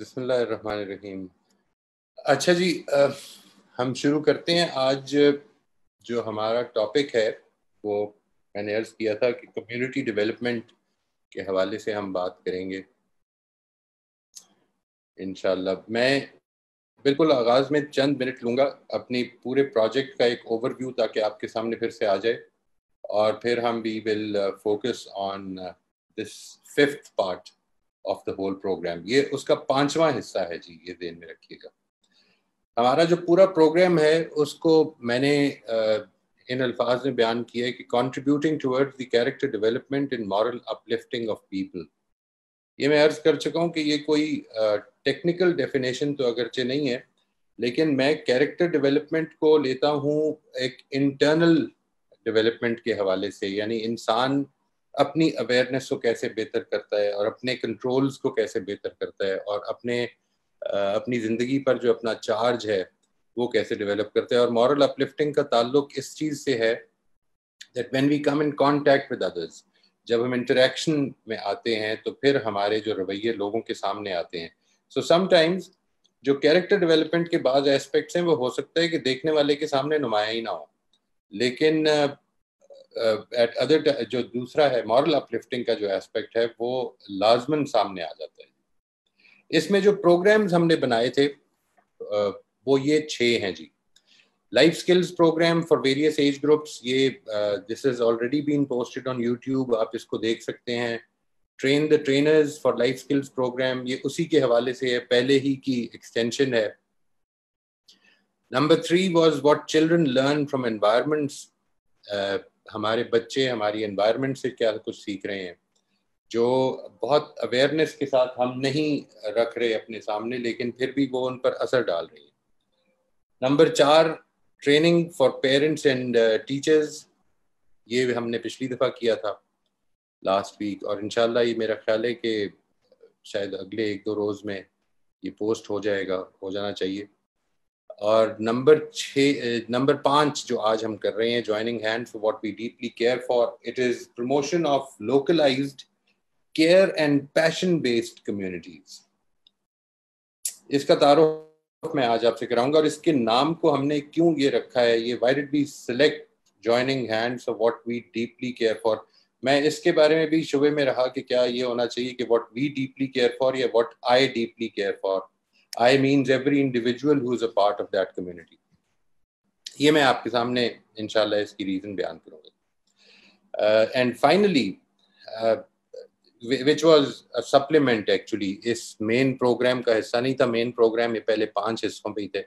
بسم اللہ الرحمن الرحیم. اچھا جی، ہم شروع کرتے ہیں. آج جو ہمارا ٹاپک ہے وہ میں نے عرض کیا تھا کہ کمیونٹی ڈیولپمنٹ کے حوالے سے ہم بات کریں گے انشاءاللہ. میں بالکل آغاز میں چند منٹ لوں گا اپنی پورے پروجیکٹ کا ایک اوور ویو تاکہ آپ کے سامنے پھر سے آ جائے، اور پھر ہم we will focus on this fifth part of the whole programme. یہ اس کا 5واں حصہ ہے جی، یہ ذہن میں رکھیے گا. ہمارا جو پورا پروگرام ہے اس کو میں نے ان الفاظ میں بیان کیا ہے کہ contributing towards the character development and moral uplifting of people. یہ میں عرض کر چکا ہوں کہ یہ کوئی ٹیکنیکل ڈیفینیشن تو اگرچہ نہیں ہے، لیکن میں کیریکٹر ڈیولپمنٹ کو لیتا ہوں ایک انٹرنل ڈیولپمنٹ کے حوالے سے، یعنی انسان اپنی اویئرنیس کو کیسے بہتر کرتا ہے اور اپنے کنٹرولز کو کیسے بہتر کرتا ہے، اور اپنی زندگی پر جو اپنا چارج ہے وہ کیسے ڈیولپ کرتا ہے. اور مورل اپلفٹنگ کا تعلق اس چیز سے ہے that when we come in contact with others، جب ہم انٹریکشن میں آتے ہیں تو پھر ہمارے جو رویے لوگوں کے سامنے آتے ہیں. سو سم ٹائمز جو کیریکٹر ڈیولپمنٹ کے بعض ایسپیکٹس ہیں وہ ہو سکتا ہے کہ دیکھنے والے کے سامنے نمایاں ہی نہ ہو، لیکن ایٹ ادر جو دوسرا ہے مورل اپلفٹنگ کا جو ایسپیکٹ ہے وہ لازماً سامنے آ جاتا ہے. اس میں جو پروگرامز ہم نے بنائے تھے وہ یہ 6 ہیں جی. Life skills programme for various age groups, یہ this is already been posted on YouTube, آپ اس کو دیکھ سکتے ہیں. Train the trainers for life skills programme, یہ اسی کے حوالے سے ہے، پہلے ہی کی ایکسٹینشن ہے. Number 3 was what children learn from environments, ہمارے بچے ہماری انوائرمنٹ سے کیا کچھ سیکھ رہے ہیں، جو بہت اویئرنیس کے ساتھ ہم نہیں رکھ رہے اپنے سامنے، لیکن پھر بھی وہ ان پر اثر ڈال رہی ہے. Number 4 training for parents and teachers, یہ ہم نے پچھلی دفعہ کیا تھا لاسٹ ویک، اور انشاءاللہ یہ میرا خیال ہے کہ شاید اگلے 1-2 روز میں یہ پوسٹ ہو جانا چاہیے. اور نمبر 5 جو آج ہم کر رہے ہیں، joining hand for what we deeply care for, it is promotion of localised care and passion based communities. اس کا تعارف میں آج آپ سے کراؤں گا، اور اس کے نام کو ہم نے کیوں یہ رکھا ہے، یہ why did we select joining hands for what we deeply care for. میں اس کے بارے میں بھی شبے میں رہا کہ کیا یہ ہونا چاہیے کہ what we deeply care for یا what I deeply care for. I means every individual who is a part of that community. یہ میں آپ کے سامنے انشاءاللہ اس کی ریزن بیان کروں گا. And finally which was a supplement actually، اس مین پروگرام کا حصہ نہیں تھا. مین پروگرام یہ پہلے 5 حصوں پہ ہی تھے.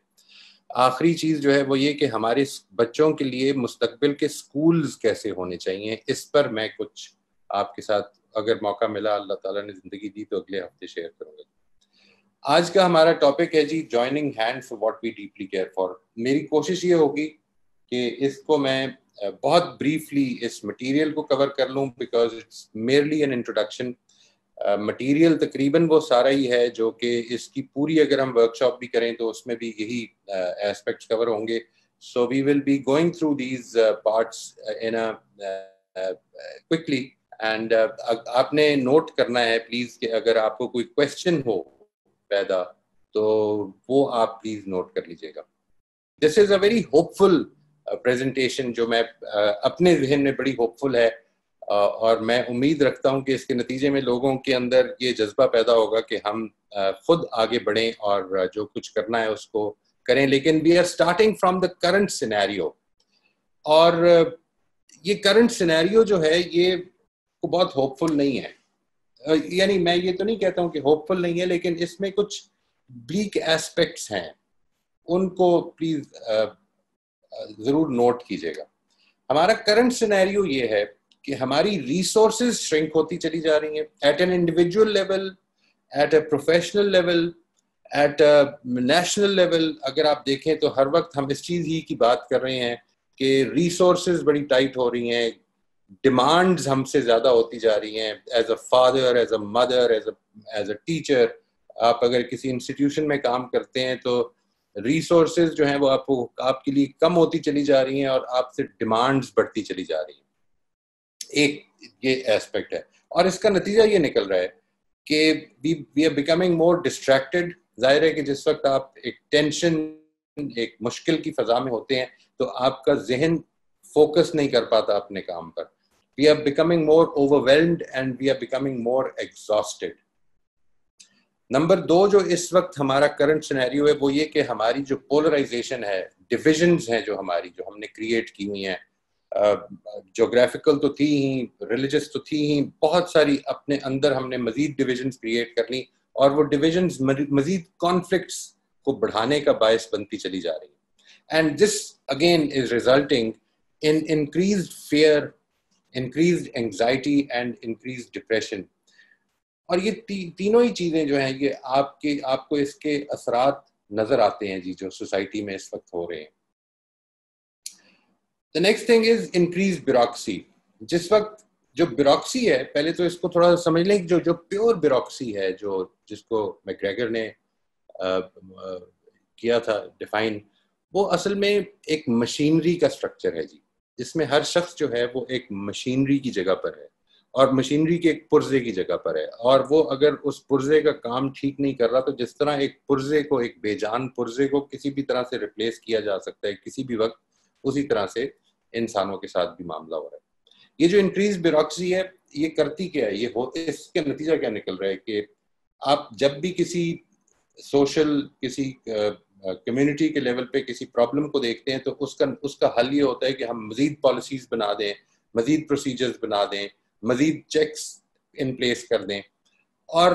آخری چیز جو ہے وہ یہ کہ ہمارے بچوں کے لیے مستقبل کے سکولز کیسے ہونے چاہیے، اس پر میں کچھ آپ کے ساتھ اگر موقع ملا، اللہ تعالیٰ نے زندگی دی تو اگلے ہفتے شیئر کروں گا. آج کا ہمارا ٹاپک ہے جی joining hand for what we deeply care for. میری کوشش یہ ہوگی کہ اس کو میں بہت بریفلی اس مٹیریل کو کور کر لوں، because it's merely an introduction. Material تقریباً وہ سارا ہی ہے جو کہ اس کی پوری اگر ہم ورک شاپ بھی کریں تو اس میں بھی یہی ایسپیکٹس کور ہوں گے. So we will be going through these parts in quickly, and آپ نے نوٹ کرنا ہے پلیز کہ اگر آپ کو کوئی کویسچن ہو پیدا تو وہ آپ پلیز نوٹ کر لیجیے گا. This is a very hopeful presentation, جو میں اپنے ذہن میں بڑی ہوپ فل ہے، اور میں امید رکھتا ہوں کہ اس کے نتیجے میں لوگوں کے اندر یہ جذبہ پیدا ہوگا کہ ہم خود آگے بڑھیں اور جو کچھ کرنا ہے اس کو کریں. لیکن we are starting from the current scenario, اور یہ کرنٹ سینیریو جو ہے یہ بہت ہوپ فل نہیں ہے. یعنی میں یہ تو نہیں کہتا ہوں کہ ہوپ فل نہیں ہے، لیکن اس میں کچھ بلیک ایسپیکٹس ہیں، ان کو پلیز ضرور نوٹ کیجیے گا. ہمارا کرنٹ سینیریو یہ ہے کہ ہماری ریسورسز شرنک ہوتی چلی جا رہی ہیں، at an individual level, at a professional level, at a national level. اگر آپ دیکھیں تو ہر وقت ہم اس چیز ہی کی بات کر رہے ہیں کہ ریسورسز بڑی ٹائٹ ہو رہی ہیں، ڈیمانڈز ہم سے زیادہ ہوتی جا رہی ہیں. As a father, as a mother, as a teacher, آپ اگر کسی انسٹیٹیوشن میں کام کرتے ہیں تو ریسورسز جو ہیں وہ آپ کے لیے کم ہوتی چلی جا رہی ہیں اور آپ سے ڈیمانڈز بڑھتی چلی جا رہی ہیں. ایک یہ ایسپیکٹ ہے، اور اس کا نتیجہ یہ نکل رہا ہے کہ we are becoming more distracted. ظاہر ہے کہ جس وقت آپ ایک ٹینشن ایک مشکل کی فضا میں ہوتے ہیں تو آپ کا ذہن فوکس نہیں کر پاتا اپنے کام پر. We are becoming more overwhelmed and we are becoming more exhausted. Number 2 جو اس وقت ہمارا کرنٹ سینیریو ہے وہ یہ کہ ہماری جو پولرائزیشن ہے, ڈویژنز ہیں جو ہماری جو ہم نے کریٹ کی ہوئی ہیں, جغرافیکل تو تھی ہی, ریلیجس تو تھی ہی, بہت ساری اپنے اندر ہم نے مزید ڈویژنز کریٹ کر لی, اور وہ ڈویژنز مزید کانفلکٹس کو بڑھانے کا باعث بنتی چلی جا رہی ہیں. And this again is resulting in increased fear, increased anxiety and increased depression. اور یہ تینوں ہی چیزیں جو ہیں یہ آپ کو اس کے اثرات نظر آتے ہیں جی جو سوسائٹی میں اس وقت ہو رہے ہیں. The next thing is increased bureaucracy. جس وقت جو بیوروکریسی ہے, پہلے تو اس کو تھوڑا سا سمجھ لیں, جو پیور بیوروکریسی ہے جس کو میکگریگر نے کیا تھا ڈیفائن, وہ اصل میں ایک مشینری کا اسٹرکچر ہے جی, جس میں ہر شخص جو ہے وہ ایک مشینری کی جگہ پر ہے اور مشینری کے ایک پرزے کی جگہ پر ہے, اور وہ اگر اس پرزے کا کام ٹھیک نہیں کر رہا تو جس طرح ایک پرزے کو, ایک بے جان پرزے کو کسی بھی طرح سے ریپلیس کیا جا سکتا ہے کسی بھی وقت, اسی طرح سے انسانوں کے ساتھ بھی معاملہ ہو رہا ہے. یہ جو انکریز بیوروکریسی ہے یہ کرتی کیا ہے, اس کا نتیجہ کیا نکل رہا ہے کہ آپ جب بھی کسی سوشل, کسی کمیونٹی کے لیول پہ کسی پرابلم کو دیکھتے ہیں تو اس کا حل یہ ہوتا ہے کہ ہم مزید پالیسیز بنا دیں, مزید پروسیجرز بنا دیں, مزید چیکس ان پلیس کر دیں. اور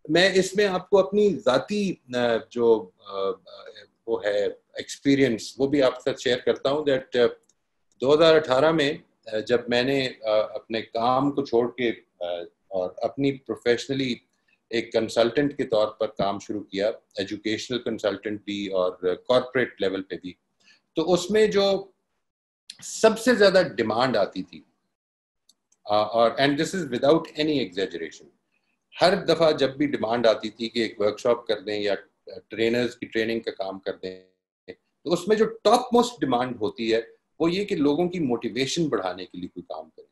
میں اس میں آپ کو اپنی ذاتی جو وہ ہے ایکسپیرینس وہ بھی آپ کے ساتھ شیئر کرتا ہوں. دیٹ 2018 میں جب میں نے اپنے کام کو چھوڑ کے اور اپنی پروفیشنلی ایک کنسلٹنٹ کے طور پر کام شروع کیا, ایجوکیشنل کنسلٹنٹ بھی اور کارپوریٹ لیول پہ بھی, تو اس میں جو سب سے زیادہ ڈیمانڈ آتی تھی, اور and this is without any exaggeration, ہر دفعہ جب بھی ڈیمانڈ آتی تھی کہ ایک ورک شاپ کر دیں یا ٹرینرز کی ٹریننگ کا کام کر دیں, تو اس میں جو ٹاپ موسٹ ڈیمانڈ ہوتی ہے وہ یہ کہ لوگوں کی موٹیویشن بڑھانے کے لیے کوئی کام کریں.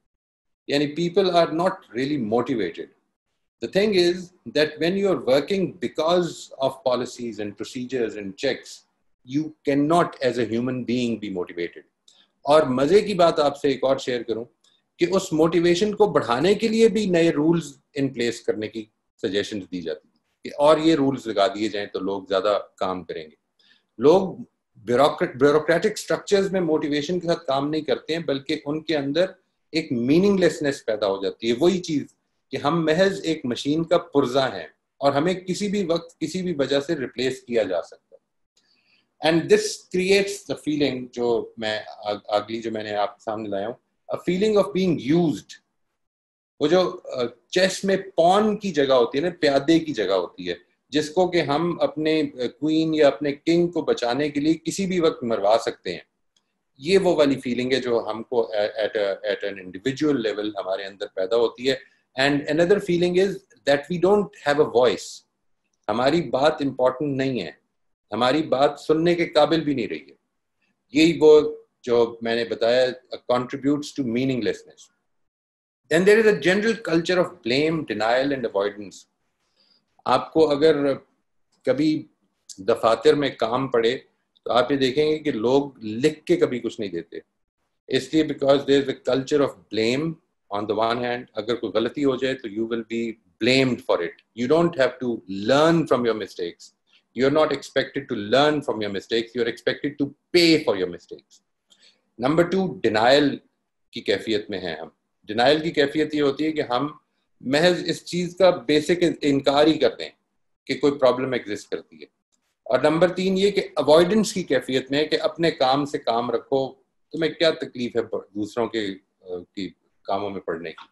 یعنی people are not really motivated. The thing is that when you are working because of policies and procedures and checks, you cannot as a human being be motivated. اور مزے کی بات آپ سے ایک اور شیئر کروں کہ اس موٹیویشن کو بڑھانے کے لیے بھی نئے رولز ان پلیس کرنے کی سجیشنز دی جاتی ہیں کہ اور یہ رولز لگا دیے جائیں تو لوگ زیادہ کام کریں گے. لوگ بیوروکریٹک سٹرکچرز میں موٹیویشن کے ساتھ کام نہیں کرتے ہیں, بلکہ ان کے اندر ایک میننگ لیسنس پیدا ہو جاتی ہے. وہی چیز کہ ہم محض ایک مشین کا پرزہ ہیں اور ہمیں کسی بھی وقت کسی بھی وجہ سے ریپلیس کیا جا سکتا ہے. And this creates the feeling جو میں اگلی جو میں نے آپ کے سامنے لایا ہوں, a feeling of being used. وہ جو چیس میں پون کی جگہ ہوتی ہے نا, پیادے کی جگہ ہوتی ہے, جس کو کہ ہم اپنے کوئین یا اپنے کنگ کو بچانے کے لیے کسی بھی وقت مروا سکتے ہیں. یہ وہ والی فیلنگ ہے جو ہم کو ایٹ این انڈیویجول لیول ہمارے اندر پیدا ہوتی ہے. And another feeling is that we don't have a voice. ہماری بات امپورٹنٹ نہیں ہے, ہماری بات سننے کے قابل بھی نہیں رہی ہے. یہی وہ جو میں نے بتایا contributes to meaninglessness. Then there is a general culture of blame, denial and avoidance. آپ کو اگر کبھی دفاتر میں کام پڑے تو آپ یہ دیکھیں گے کہ لوگ لکھ کے کبھی کچھ نہیں دیتے, اس لیے because there is a culture of blame. On the one hand, اگر کوئی غلطی ہو جائے تو you will be blamed for it. You don't have to learn from your mistakes. You're not expected to learn from your mistakes. You're expected to pay for your mistakes. Number 2, denial کی کیفیت میں ہیں ہم. Denial کی کیفیت یہ ہوتی ہے کہ ہم محض اس چیز کا بیسک انکار ہی کرتے ہیں کہ کوئی پرابلم ایگزسٹ کرتی ہے. اور نمبر 3 یہ کہ اوائڈنس کی کیفیت میں ہے کہ اپنے کام سے کام رکھو, تمہیں کیا تکلیف ہے دوسروں کے کاموں میں پڑنے کی.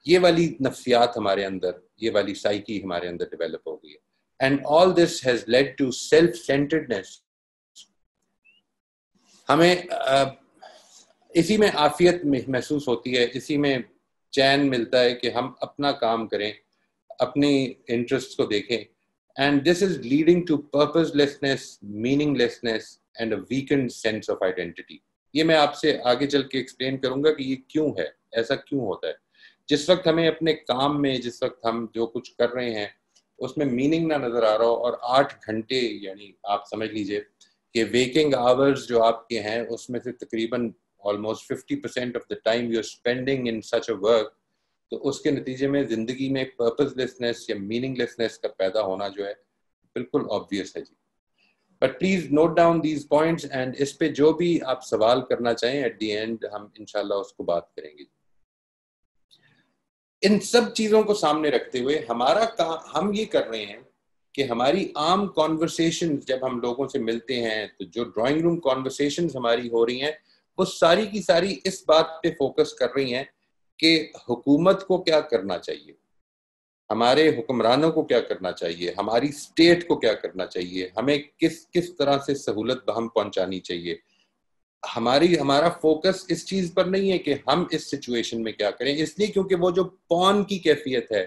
یہ والی نفسیات ہمارے اندر, یہ والی سائیکی ہمارے اندر ڈیولپ ہو گئی ہے. And all this has lead to self centredness. ہمیں اسی میں عافیت محسوس ہوتی ہے, اسی میں چین ملتا ہے کہ ہم اپنا کام کریں, اپنی انٹرسٹ کو دیکھیں. And this is leading to purposelessness, meaninglessness and a weakened sense of identity. یہ میں آپ سے آگے چل کے ایکسپلین کروں گا کہ یہ کیوں ہے, ایسا کیوں ہوتا ہے. جس وقت ہمیں اپنے کام میں، جس وقت ہم جو کچھ کر رہے ہیں اس میں میننگ نہ نظر آ رہا ہو، اور 8 گھنٹے یعنی آپ سمجھ لیجئے کہ ویکنگ آورز جو آپ کے ہیں اس میں سے تقریباً almost 50% of the time you're spending in such a work، تو اس کے نتیجے میں زندگی میں پرپز لیسنس یا میننگ لیسنس کا پیدا ہونا جو ہے بالکل obvious ہے جی. But please note down these points, and اس پہ جو بھی آپ سوال کرنا چاہیں ایٹ دی اینڈ ہم انشاءاللہ اس کو بات کریں گے. ان سب چیزوں کو سامنے رکھتے ہوئے ہمارا کام ہم یہ کر رہے ہیں کہ ہماری عام کانورسیشن جب ہم لوگوں سے ملتے ہیں تو جو ڈرائنگ روم کانورسیشنز ہماری ہو رہی ہیں وہ ساری کی ساری اس بات پہ فوکس کر رہی ہیں کہ حکومت کو کیا کرنا چاہیے، ہمارے حکمرانوں کو کیا کرنا چاہیے، ہماری اسٹیٹ کو کیا کرنا چاہیے، ہمیں کس طرح سے سہولت بہم پہنچانی چاہیے. ہمارا فوکس اس چیز پر نہیں ہے کہ ہم اس سچویشن میں کیا کریں، اس لیے کیونکہ وہ جو پون کی کیفیت ہے،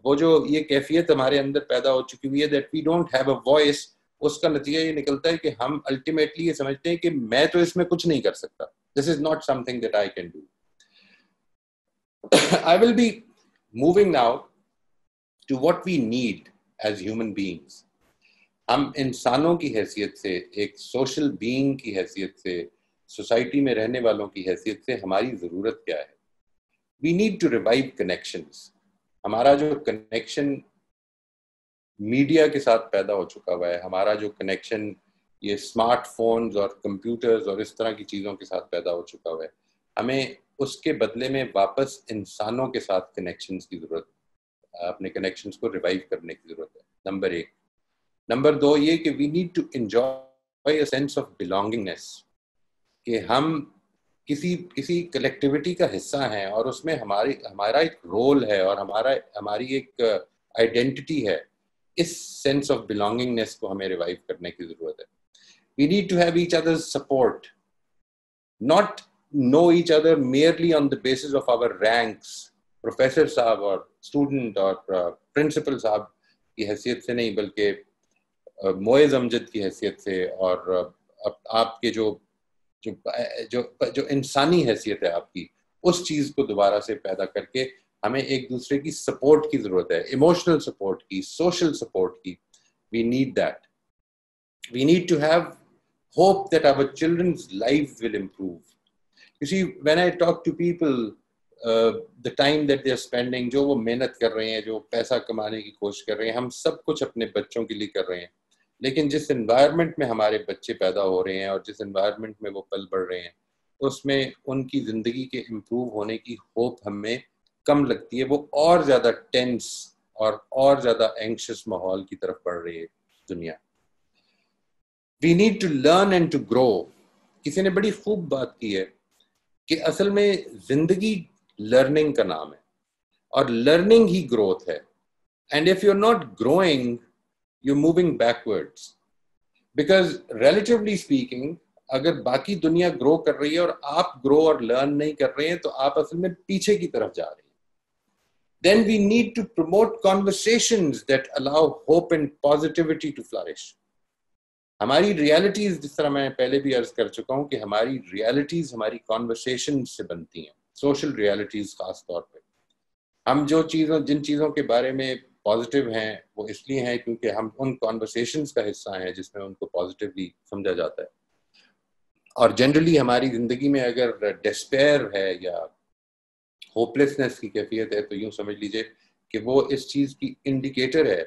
وہ جو یہ کیفیت ہمارے اندر پیدا ہو چکی ہوئی ہے that we don't have a voice, اس کا نتیجہ یہ نکلتا ہے کہ ہم الٹیمیٹلی یہ سمجھتے ہیں کہ میں تو اس میں کچھ نہیں کر سکتا، this is not something that I can do. I will be moving now to what we need as human beings. ہم انسانوں کی حیثیت سے، ایک سوشل بینگ کی حیثیت سے، سوسائٹی میں رہنے والوں کی حیثیت سے ہماری ضرورت کیا ہے؟ We need to revive connections. ہمارا جو کنیکشن میڈیا کے ساتھ پیدا ہو چکا ہوا ہے، ہمارا جو کنیکشن یہ اسمارٹ فونز اور کمپیوٹرز اور اس طرح کی چیزوں کے ساتھ پیدا ہو چکا ہوا ہے، ہمیں اس کے بدلے میں واپس انسانوں کے ساتھ کنیکشنز کی ضرورت، اپنے کنیکشنز کو ریوائیو کرنے کی ضرورت ہے. نمبر 1. نمبر 2 یہ کہ we need to enjoy a sense of belongingness, کہ ہم کسی کلیکٹیوٹی کا حصہ ہیں اور اس میں ہمارا ایک رول ہے اور ہماری ایک آئیڈینٹی ہے. اس سینس آف بلانگنگنیس کو ہمیں ریوائیو کرنے کی ضرورت ہے. We need to have each other's support, not know each other merely on the basis of our ranks، professor صاحب اور اسٹوڈنٹ اور پرنسپل صاحب کی حیثیت سے نہیں، بلکہ معز امجد کی حیثیت سے، اور آپ کے جو انسانی حیثیت ہے آپ کی، اس چیز کو دوبارہ سے پیدا کر کے ہمیں ایک دوسرے کی سپورٹ کی ضرورت ہے، ایموشنل سپورٹ کی، سوشل سپورٹ کی. We need that. We need to have hope that our children's lives will improve. You see, when I talk to people, the time that they are spending، جو وہ محنت کر رہے ہیں، جو پیسہ کمانے کی کوشش کر رہے ہیں، ہم سب کچھ اپنے بچوں کے لیے کر رہے ہیں، لیکن جس انوائرمنٹ میں ہمارے بچے پیدا ہو رہے ہیں اور جس انوائرمنٹ میں وہ پل بڑھ رہے ہیں، اس میں ان کی زندگی کے امپروو ہونے کی ہوپ ہمیں کم لگتی ہے. وہ اور زیادہ ٹینس اور زیادہ اینکشس ماحول کی طرف بڑھ رہی ہے دنیا. We need to learn and to grow. کسی نے بڑی خوب بات کی ہے کہ اصل میں زندگی لرننگ کا نام ہے اور لرننگ ہی گروتھ ہے. And if you're not growing, you're moving backwards. Because relatively speaking، اگر باقی دنیا گرو کر رہی ہے اور آپ گرو اور لرن نہیں کر رہے ہیں تو آپ اصل میں پیچھے کی طرف جا رہے ہیں. Then we need to promote conversations that allow hope and positivity to flourish. ہماری ریالٹیز، جس طرح میں پہلے بھی عرض کر چکا ہوں کہ ہماری ریالٹیز ہماری کانورسیشن سے بنتی ہیں، سوشل ریالٹیز خاص طور پہ. ہم جن چیزوں کے بارے میں پازیٹیو ہیں وہ اس لیے ہیں کیونکہ ہم ان کانورسیشنز کا حصہ ہیں جس میں ان کو پازیٹیولی سمجھا جاتا ہے. اور جنرلی ہماری زندگی میں اگر ڈسپیئر ہے یا ہوپلیسنس کی کیفیت ہے تو یوں سمجھ لیجئے کہ وہ اس چیز کی انڈیکیٹر ہے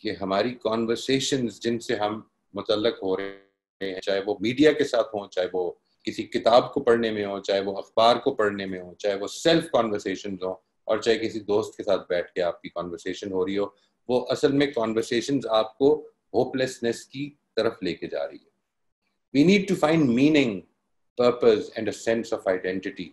کہ ہماری کانورسیشنز جن سے ہم متعلق ہو رہے ہیں، چاہے وہ میڈیا کے ساتھ ہوں، چاہے وہ کسی کتاب کو پڑھنے میں ہو، چاہے وہ اخبار کو پڑھنے میں ہو، چاہے وہ سیلف کانورسیشنز ہوں، اور چاہے کسی دوست کے ساتھ بیٹھ کے آپ کی کانورسیشن ہو رہی ہو، وہ اصل میں کانورسیشنز آپ کو ہوپلیسنس کی طرف لے کے جا رہی ہے. We need to find meaning, purpose and a sense of identity.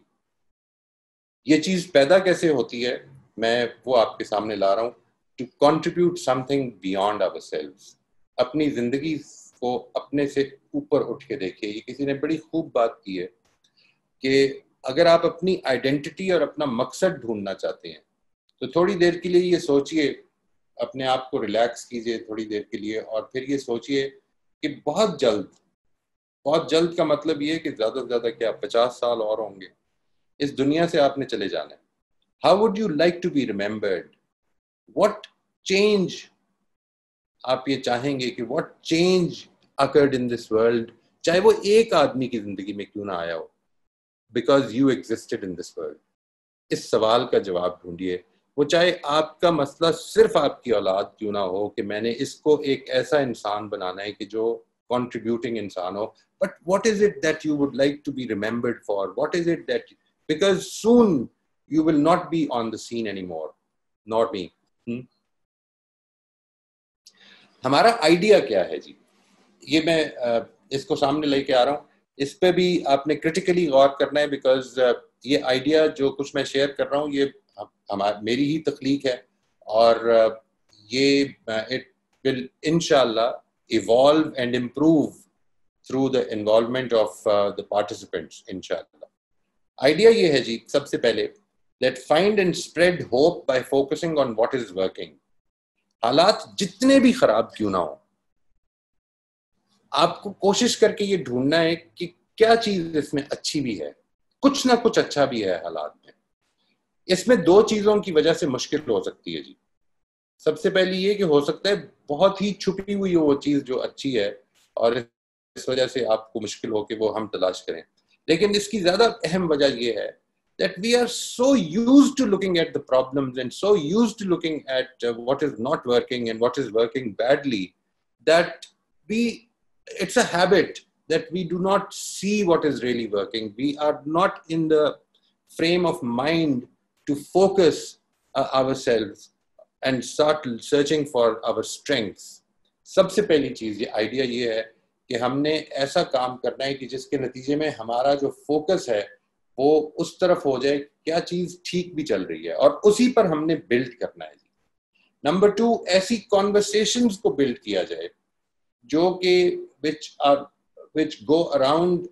یہ چیز پیدا کیسے ہوتی ہے میں وہ آپ کے سامنے لا رہا ہوں. To contribute something beyond ourselves. اپنی زندگی کو اپنے سے اوپر اٹھ کے دیکھیے. یہ کسی نے بڑی خوب بات کی ہے کہ اگر آپ اپنی آئیڈینٹی اور اپنا مقصد ڈھونڈنا چاہتے ہیں تو تھوڑی دیر کے لیے یہ سوچئے، اپنے آپ کو ریلیکس کیجئے تھوڑی دیر کے لیے، اور پھر یہ سوچئے کہ بہت جلد کا مطلب یہ ہے کہ زیادہ سے زیادہ کیا 50 سال اور ہوں گے، اس دنیا سے آپ نے چلے جانا ہے. How would you like to be remembered? What change آپ یہ چاہیں گے کہ what change occurred in this world, چاہے وہ ایک آدمی کی زندگی میں کیوں نہ آیا ہو, because you existed in this world. اس سوال کا جواب ڈھونڈیے. وہ چاہے آپ کا مسئلہ صرف آپ کی اولاد کیوں نہ ہو کہ میں نے اس کو ایک ایسا انسان بنانا ہے کہ جو contributing انسان ہو, but what is it that you would like to be remembered for? What is it that, because soon you will not be on the scene anymore, not me. ہمارا آئیڈیا کیا ہے جی؟ یہ میں اس کو سامنے لے کے آ رہا ہوں. اس پہ بھی آپ نے کرٹیکلی غور کرنا ہے, بیکاز یہ آئیڈیا جو کچھ میں شیئر کر رہا ہوں یہ میری ہی تخلیق ہے, اور یہ اٹ ول انشاءاللہ evolve and improve through the involvement of the participants انشاءاللہ. آئیڈیا یہ ہے جی, سب سے پہلے let find and spread hope by focusing on what is working. حالات جتنے بھی خراب کیوں نہ ہو, آپ کو کوشش کر کے یہ ڈھونڈنا ہے کہ کیا چیز اس میں اچھی بھی ہے, کچھ نہ کچھ اچھا بھی ہے حالات میں. اس میں دو چیزوں کی وجہ سے مشکل ہو سکتی ہے جی. سب سے پہلی یہ کہ ہو سکتا ہے بہت ہی چھپی ہوئی ہو وہ چیز جو اچھی ہے, اور اس وجہ سے آپ کو مشکل ہو کہ وہ ہم تلاش کریں. لیکن اس کی زیادہ اہم وجہ یہ ہے that we are so used to looking at the problems and so used to looking at what is not working and what is working badly, that it's a habit that we do not see what is really working. We are not in the frame of mind to focus ourselves and start searching for our strengths. سب سے پہلی چیز یہ idea یہ ہے کہ ہم نے ایسا کام کرنا ہے کہ جس کے نتیجے میں ہمارا جو فوکس ہے وہ اس طرف ہو جائے کیا چیز ٹھیک بھی چل رہی ہے, اور اسی پر ہم نے بلڈ کرنا ہے. نمبر 2, ایسی کانورسیشنز کو بلڈ کیا جائے جو کہ which go around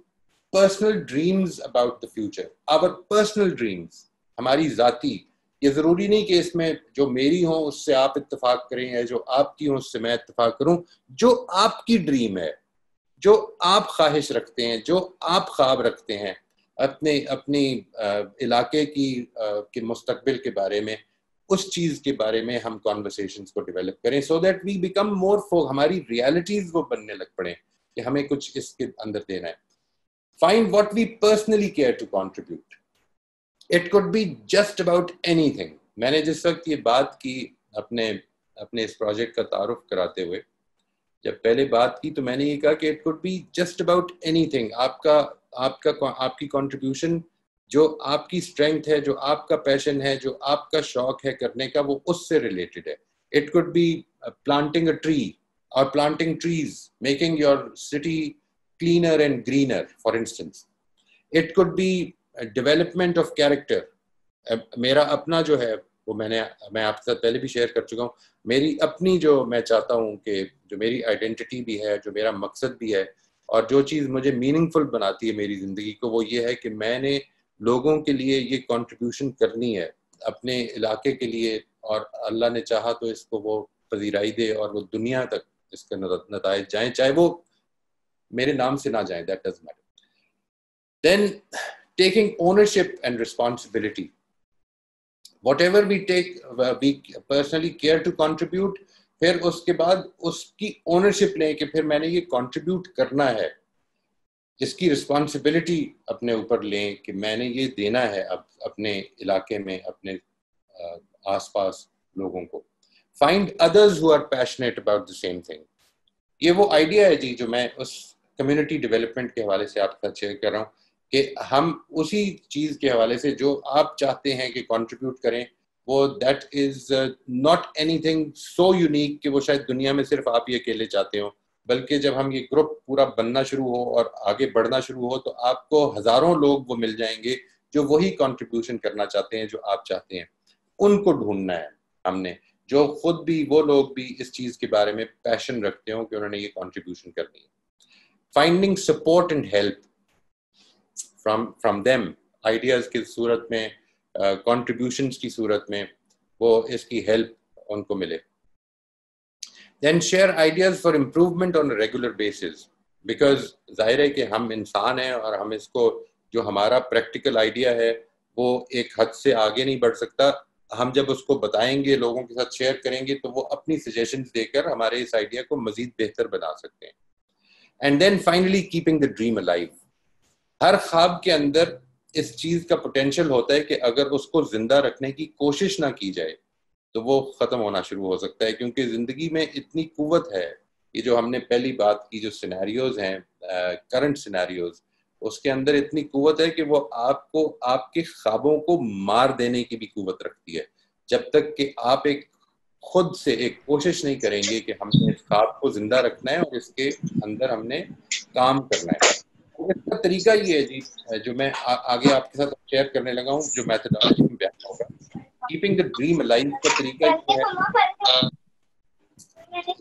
personal dreams about the future. Our personal dreams, ہماری ذاتی. یہ ضروری نہیں کہ اس میں جو میری ہوں اس سے آپ اتفاق کریں, یا جو آپ کی ہوں اس سے میں اتفاق کروں. جو آپ کی ڈریم ہے, جو آپ خواہش رکھتے ہیں, جو آپ خواب رکھتے ہیں اپنی علاقے کی مستقبل کے بارے میں, اس چیز کے بارے میں ہم کانورسیشنز کو ڈیولپ کریں, so that we become more ہماری ریالٹیز وہ بننے لگ پڑیں کہ ہمیں کچھ اس کے اندر دینا ہے. Find what we personally care to contribute. It could be just about anything. میں نے جس وقت یہ بات کی اپنے اس پروجیکٹ کا تعارف کراتے ہوئے, جب پہلے بات کی تو میں نے یہ کہا کہ it could be just about anything. آپ کی کنٹریبیوشن جو آپ کی اسٹرینتھ ہے, جو آپ کا پیشن ہے, جو آپ کا شوق ہے کرنے کا, وہ اس سے ریلیٹڈ ہے. It could be planting a tree اور planting trees, making your city cleaner and greener for instance. It could be development of character. میرا اپنا جو ہے وہ میں آپ کے ساتھ پہلے بھی شیئر کر چکا ہوں. میری اپنی جو میں چاہتا ہوں کہ جو میری آئیڈینٹی بھی ہے, جو میرا مقصد بھی ہے, اور جو چیز مجھے میننگ فل بناتی ہے میری زندگی کو, وہ یہ ہے کہ میں نے لوگوں کے لیے یہ کنٹریبیوشن کرنی ہے اپنے علاقے کے لیے, اور اللہ نے چاہا تو اس کو وہ پذیرائی دے اور وہ دنیا تک اس کے نتائج جائیں, چاہے وہ میرے نام سے نہ جائیں, that does matter. Then taking ownership and responsibility. whatever we take, we personally care to contribute, پھر اس کے بعد اس کی اونرشپ لیں کہ پھر میں نے یہ کنٹریبیوٹ کرنا ہے, اس کی رسپانسبلٹی اپنے اوپر لیں کہ میں نے یہ دینا ہے اب اپنے علاقے میں, اپنے آس پاس لوگوں کو. Find others who are passionate about the same thing. یہ وہ آئیڈیا ہے جی جو میں اس کمیونٹی ڈیولپمنٹ کے حوالے سے آپ کے ساتھ شیئر کر رہا ہوں, کہ ہم اسی چیز کے حوالے سے جو آپ چاہتے ہیں کہ کنٹریبیوٹ کریں, وہ that is not any thing so unique کہ وہ شاید دنیا میں صرف آپ ہی اکیلے چاہتے ہوں, بلکہ جب ہم یہ گروپ پورا بننا شروع ہو اور آگے بڑھنا شروع ہو تو آپ کو ہزاروں لوگ وہ مل جائیں گے جو وہی کنٹریبیوشن کرنا چاہتے ہیں جو آپ چاہتے ہیں. ان کو ڈھونڈنا ہے ہم نے, جو خود بھی وہ لوگ بھی اس چیز کے بارے میں پیشن رکھتے ہوں کہ انہوں نے یہ کنٹریبیوشن کرنی ہے. Finding support and help from them, ideas کی صورت میں, contributions کی صورت میں, وہ اس کی ہیلپ ان کو ملے. Then share ideas for improvement on a regular basis, because ظاہر ہے کہ ہم انسان ہیں اور ہم اس کو جو ہمارا پریکٹیکل آئیڈیا ہے وہ ایک حد سے آگے نہیں بڑھ سکتا. ہم جب اس کو بتائیں گے, لوگوں کے ساتھ شیئر کریں گے, تو وہ اپنی سجیشنز دے کر ہمارے اس آئیڈیا کو مزید بہتر بنا سکتے ہیں. And then finally keeping the dream alive. ہر خواب کے اندر اس چیز کا پوٹینشیل ہوتا ہے کہ اگر اس کو زندہ رکھنے کی کوشش نہ کی جائے تو وہ ختم ہونا شروع ہو سکتا ہے, کیونکہ زندگی میں اتنی قوت ہے. یہ جو ہم نے پہلی بات کی, جو سینیریوز ہیں کرنٹ سینیریوز, اس کے اندر اتنی قوت ہے کہ وہ آپ کو, آپ کے خوابوں کو مار دینے کی بھی قوت رکھتی ہے, جب تک کہ آپ ایک خود سے ایک کوشش نہیں کریں گے کہ ہم نے اس خواب کو زندہ رکھنا ہے اور اس کے اندر ہم نے کام کرنا ہے. اس کا طریقہ یہ ہے جی, جو میں آگے آپ کے ساتھ شیئر کرنے لگا ہوں, جو میتھڈالوجی میں بیان ہوگا. کیپنگ دا ڈریم الائیو کا طریقہ یہ ہے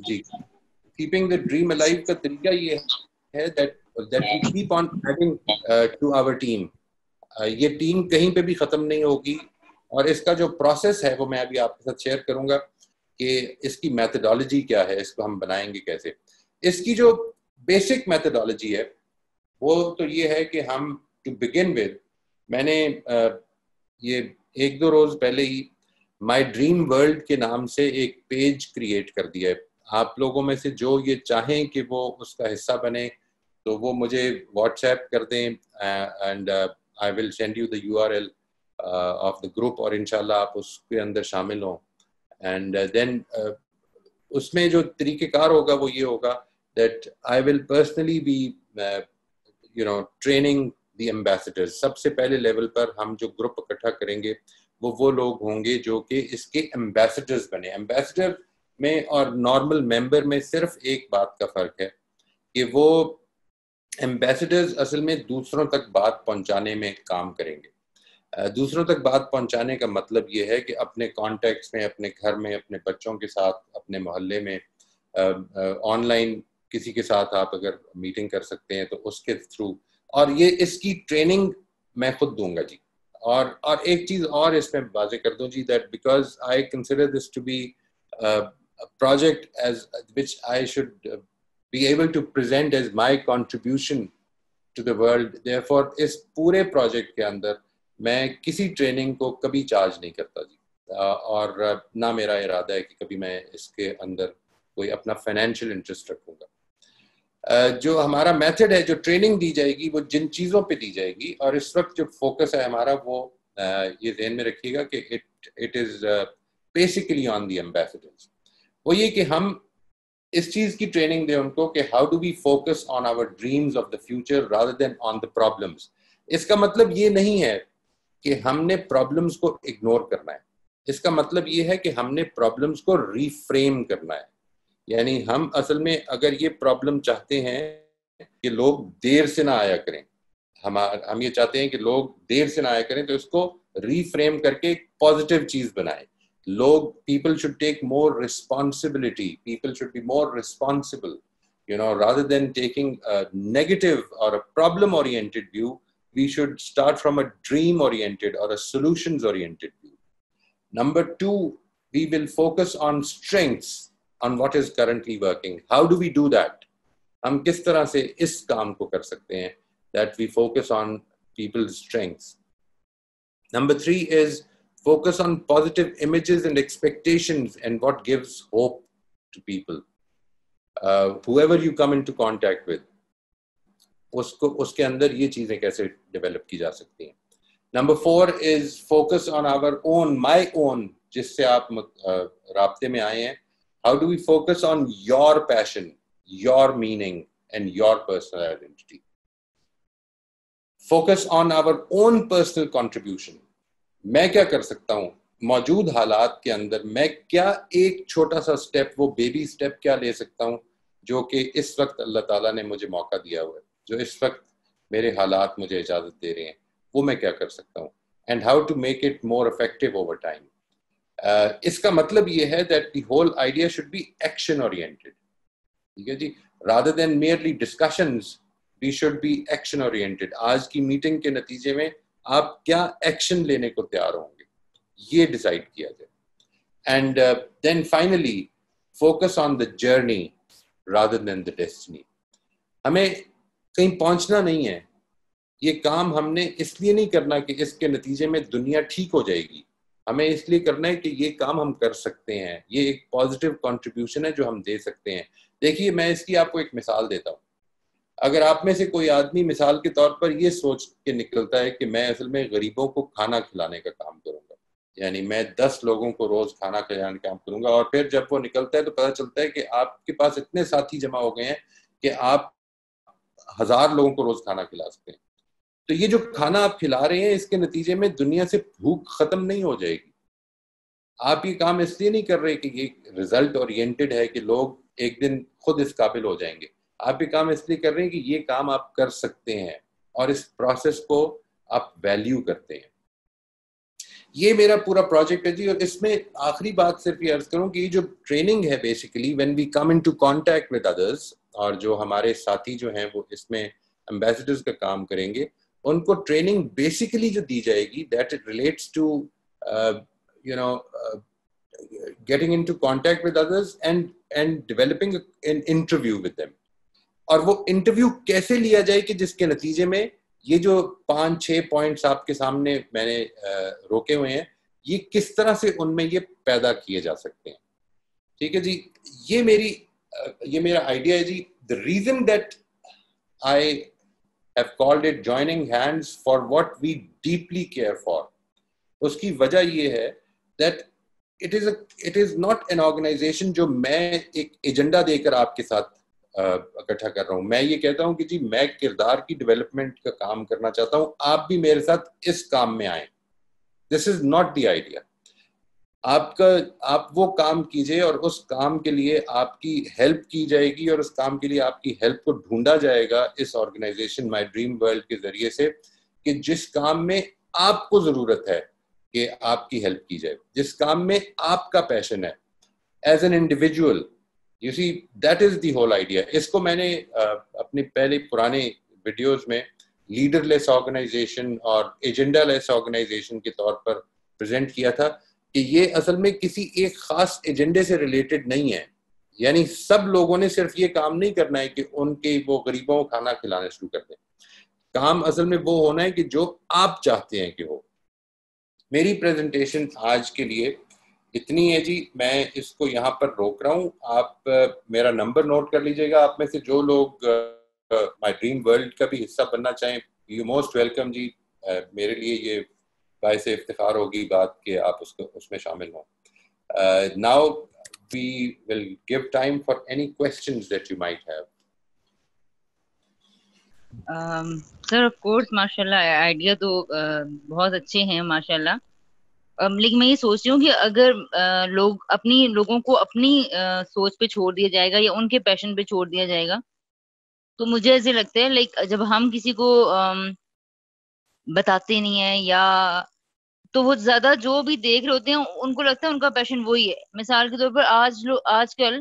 جی, کیپنگ دا ڈریم الائیو کا طریقہ یہ ہے that we keep on adding to our team. یہ ٹیم کہیں پہ بھی ختم نہیں ہوگی, اور اس کا جو پروسیس ہے وہ میں ابھی آپ کے ساتھ شیئر کروں گا کہ اس کی میتھڈالوجی کیا ہے, اس کو ہم بنائیں گے کیسے. اس کی جو بیسک میتھڈالوجی ہے وہ تو یہ ہے کہ ہم ٹو بگن ود, میں نے یہ 1-2 روز پہلے ہی مائی ڈریم ورلڈ کے نام سے ایک پیج کریٹ کر دیا ہے. آپ لوگوں میں سے جو یہ چاہیں کہ وہ اس کا حصہ بنے تو وہ مجھے واٹس ایپ کر دیں, and I will send you the URL of the group, اور انشاءاللہ آپ اس کے اندر شامل ہوں. اینڈ دین اس میں جو طریقہ کار ہوگا وہ یہ ہوگا that I will personally be training the ambassador. سب سے پہلے لیول پر ہم جو گروپ اکٹھا کریں گے وہ لوگ ہوں گے جو کہ اس کے ایمبیسڈرز بنے. ایمبیسڈر میں اور نارمل ممبر میں صرف ایک بات کا فرق ہے کہ وہ ایمبیسڈرز اصل میں دوسروں تک بات پہنچانے میں کام کریں گے. دوسروں تک بات پہنچانے کا مطلب یہ ہے کہ اپنے کانٹیکٹس میں, اپنے گھر میں, اپنے بچوں کے ساتھ, اپنے محلے میں, آن لائن کسی کے ساتھ آپ اگر میٹنگ کر سکتے ہیں تو اس کے تھرو, اور یہ اس کی ٹریننگ میں خود دوں گا جی. اور ایک چیز اور اس میں واضح کر دوں جی, that because I consider this to be project as which I should be able to present as my contribution to the world. Therefore اس پورے پروجیکٹ کے اندر میں کسی ٹریننگ کو کبھی چارج نہیں کرتا جی, اور نہ میرا ارادہ ہے کہ کبھی میں اس کے اندر کوئی اپنا فائنینشیل انٹرسٹ رکھوں گا. جو ہمارا میتھڈ ہے, جو ٹریننگ دی جائے گی وہ جن چیزوں پہ دی جائے گی, اور اس وقت جو فوکس ہے ہمارا وہ یہ ذہن میں رکھیے گا کہ it is basically on the ambassadors. وہ یہ کہ ہم اس چیز کی ٹریننگ دیں ان کو کہ how do we focus on our dreams of the future rather than on the problems. اس کا مطلب یہ نہیں ہے کہ ہم نے پرابلمس کو اگنور کرنا ہے, اس کا مطلب یہ ہے کہ ہم نے پرابلمس کو ریفریم کرنا ہے. یعنی ہم اصل میں اگر یہ پرابلم چاہتے ہیں کہ لوگ دیر سے نہ آیا کریں, ہم یہ چاہتے ہیں کہ لوگ دیر سے نہ آیا کریں, تو اس کو ریفریم کر کے ایک پازیٹیو چیز بنائیں. People should take more responsibility. People should be more responsible. Rather than taking a negative or a problem-oriented view, we should start from a dream-oriented or a solutions-oriented view. Number 2, we will focus on strengths, on what is currently working. How do we do that? ہم کس طرح سے اس کام کو کر سکتے ہیں, that we focus on people's strengths. Number 3 is focus on positive images and expectations and what gives hope to people. Whoever you come into contact with, اس کے اندر یہ چیزیں کیسے ڈیولپ کی جا سکتی ہیں. Number 4 is focus on our own, my own, جس سے آپ رابطے میں آئے ہیں. How do we focus on your passion, your meaning and your personal identity? Focus on our own personal contribution. میں کیا کر سکتا ہوں موجود حالات کے اندر, میں کیا ایک چھوٹا سا سٹیپ, وہ بیبی سٹیپ کیا لے سکتا ہوں جو کہ اس وقت اللہ تعالیٰ نے مجھے موقع دیا ہوا ہے, جو اس وقت میرے حالات مجھے اجازت دے رہے ہیں, وہ میں کیا کر سکتا ہوں. And how to make it more effective over time. اس کا مطلب یہ ہے that the whole idea should be action oriented. ٹھیک ہے جی, rather than merely discussions, we should be action oriented. آج کی میٹنگ کے نتیجے میں آپ کیا ایکشن لینے کو تیار ہوں گے, یہ ڈیسائیڈ کیا جائے. And then finally focus on the journey rather than the destiny. ہمیں کہیں پہنچنا نہیں ہے, یہ کام ہم نے اس لیے نہیں کرنا کہ اس کے نتیجے میں دنیا ٹھیک ہو جائے گی، ہمیں اس لیے کرنا ہے کہ یہ کام ہم کر سکتے ہیں، یہ ایک پازیٹیو کنٹریبیوشن ہے جو ہم دے سکتے ہیں. دیکھیے میں اس کی آپ کو ایک مثال دیتا ہوں. اگر آپ میں سے کوئی آدمی مثال کے طور پر یہ سوچ کے نکلتا ہے کہ میں اصل میں غریبوں کو کھانا کھلانے کا کام کروں گا، یعنی میں 10 لوگوں کو روز کھانا کھلانے کا کام کروں گا، اور پھر جب وہ نکلتا ہے تو پتہ چلتا ہے کہ آپ کے پاس اتنے ساتھی جمع ہو گئے ہیں کہ آپ 1000 لوگوں کو روز کھانا کھلا سکتے ہیں. تو یہ جو کھانا آپ کھلا رہے ہیں اس کے نتیجے میں دنیا سے بھوک ختم نہیں ہو جائے گی. آپ یہ کام اس لیے نہیں کر رہے کہ یہ ریزلٹ اورینٹڈ ہے کہ لوگ ایک دن خود اس قابل ہو جائیں گے. آپ یہ کام اس لیے کر رہے ہیں کہ یہ کام آپ کر سکتے ہیں اور اس پروسیس کو آپ ویلیو کرتے ہیں. یہ میرا پورا پروجیکٹ ہے جی. اور اس میں آخری بات صرف یہ عرض کروں کہ یہ جو ٹریننگ ہے basically when we come into contact with others, اور جو ہمارے ساتھی جو ہیں وہ اس میں امبیسڈرز کا کام کریں گے، ان کو ٹریننگ بیسیکلی جو دی جائے گی that relates to getting into contact with others and developing an interview with them. اور وہ انٹرویو کیسے لیا جائے کہ جس کے نتیجے میں یہ جو 5-6 پوائنٹس آپ کے سامنے میں نے روکے ہوئے ہیں، یہ کس طرح سے ان میں یہ پیدا کیے جا سکتے ہیں. ٹھیک ہے جی. یہ میرا آئیڈیا ہے جی. The reason that I have called it joining hands for what we deeply care for، اس کی وجہ یہ ہے that it is not an organization جو میں ایک ایجنڈا دے کر آپ کے ساتھ اکٹھا کر رہا ہوں. میں یہ کہتا ہوں کہ جی میں کردار کی ڈیولپمنٹ کا کام کرنا چاہتا ہوں، آپ بھی میرے ساتھ اس کام میں آئیں. دس از ناٹ دی آئیڈیا. آپ وہ کام کیجئے اور اس کام کے لیے آپ کی ہیلپ کی جائے گی، اور اس کام کے لیے آپ کی ہیلپ کو ڈھونڈا جائے گا اس آرگنائزیشن مائی ڈریم ورلڈ کے ذریعے سے، کہ جس کام میں آپ کو ضرورت ہے کہ آپ کی ہیلپ کی جائے، جس کام میں آپ کا پیشن ہے as an individual. You see that is the whole idea. اس کو میں نے اپنے پہلے پرانے ویڈیوز میں لیڈر لیس آرگنائزیشن اور ایجنڈا لیس آرگنائزیشن کے طور پر پریزنٹ کیا تھا کہ یہ اصل میں کسی ایک خاص ایجنڈے سے ریلیٹڈ نہیں ہے. یعنی سب لوگوں نے صرف یہ کام نہیں کرنا ہے کہ ان کے وہ غریبوں کو کھانا کھلانا شروع کر دیں. کام اصل میں وہ ہونا ہے کہ جو آپ چاہتے ہیں کہ ہو. میری پریزنٹیشن آج کے لیے اتنی ہے جی. میں اس کو یہاں پر روک رہا ہوں. آپ میرا نمبر نوٹ کر لیجئے گا. آپ میں سے جو لوگ مائی ڈریم ورلڈ کا بھی حصہ بننا چاہیں، یو موسٹ ویلکم جی. میرے لیے یہ باعث افتخار ہوگی بات کہ آپ اس میں شامل ہوں. Now we will give time for any questions that you might have. Sir of course ماشاء اللہ آئیڈیا تو بہت اچھے ہیں ماشاء اللہ. لیکن میں یہ سوچ رہی ہوں کہ اگر لوگوں کو اپنی سوچ پہ چھوڑ دیا جائے گا یا ان کے پیشن پہ چھوڑ دیا جائے گا، تو مجھے ایسے لگتا ہے لائک جب ہم کسی کو بتاتے نہیں ہیں یا تو وہ زیادہ جو بھی دیکھ رہے ہوتے ہیں ان کو لگتا ہے ان کا پیشن وہی ہے. مثال کے طور پر آج کل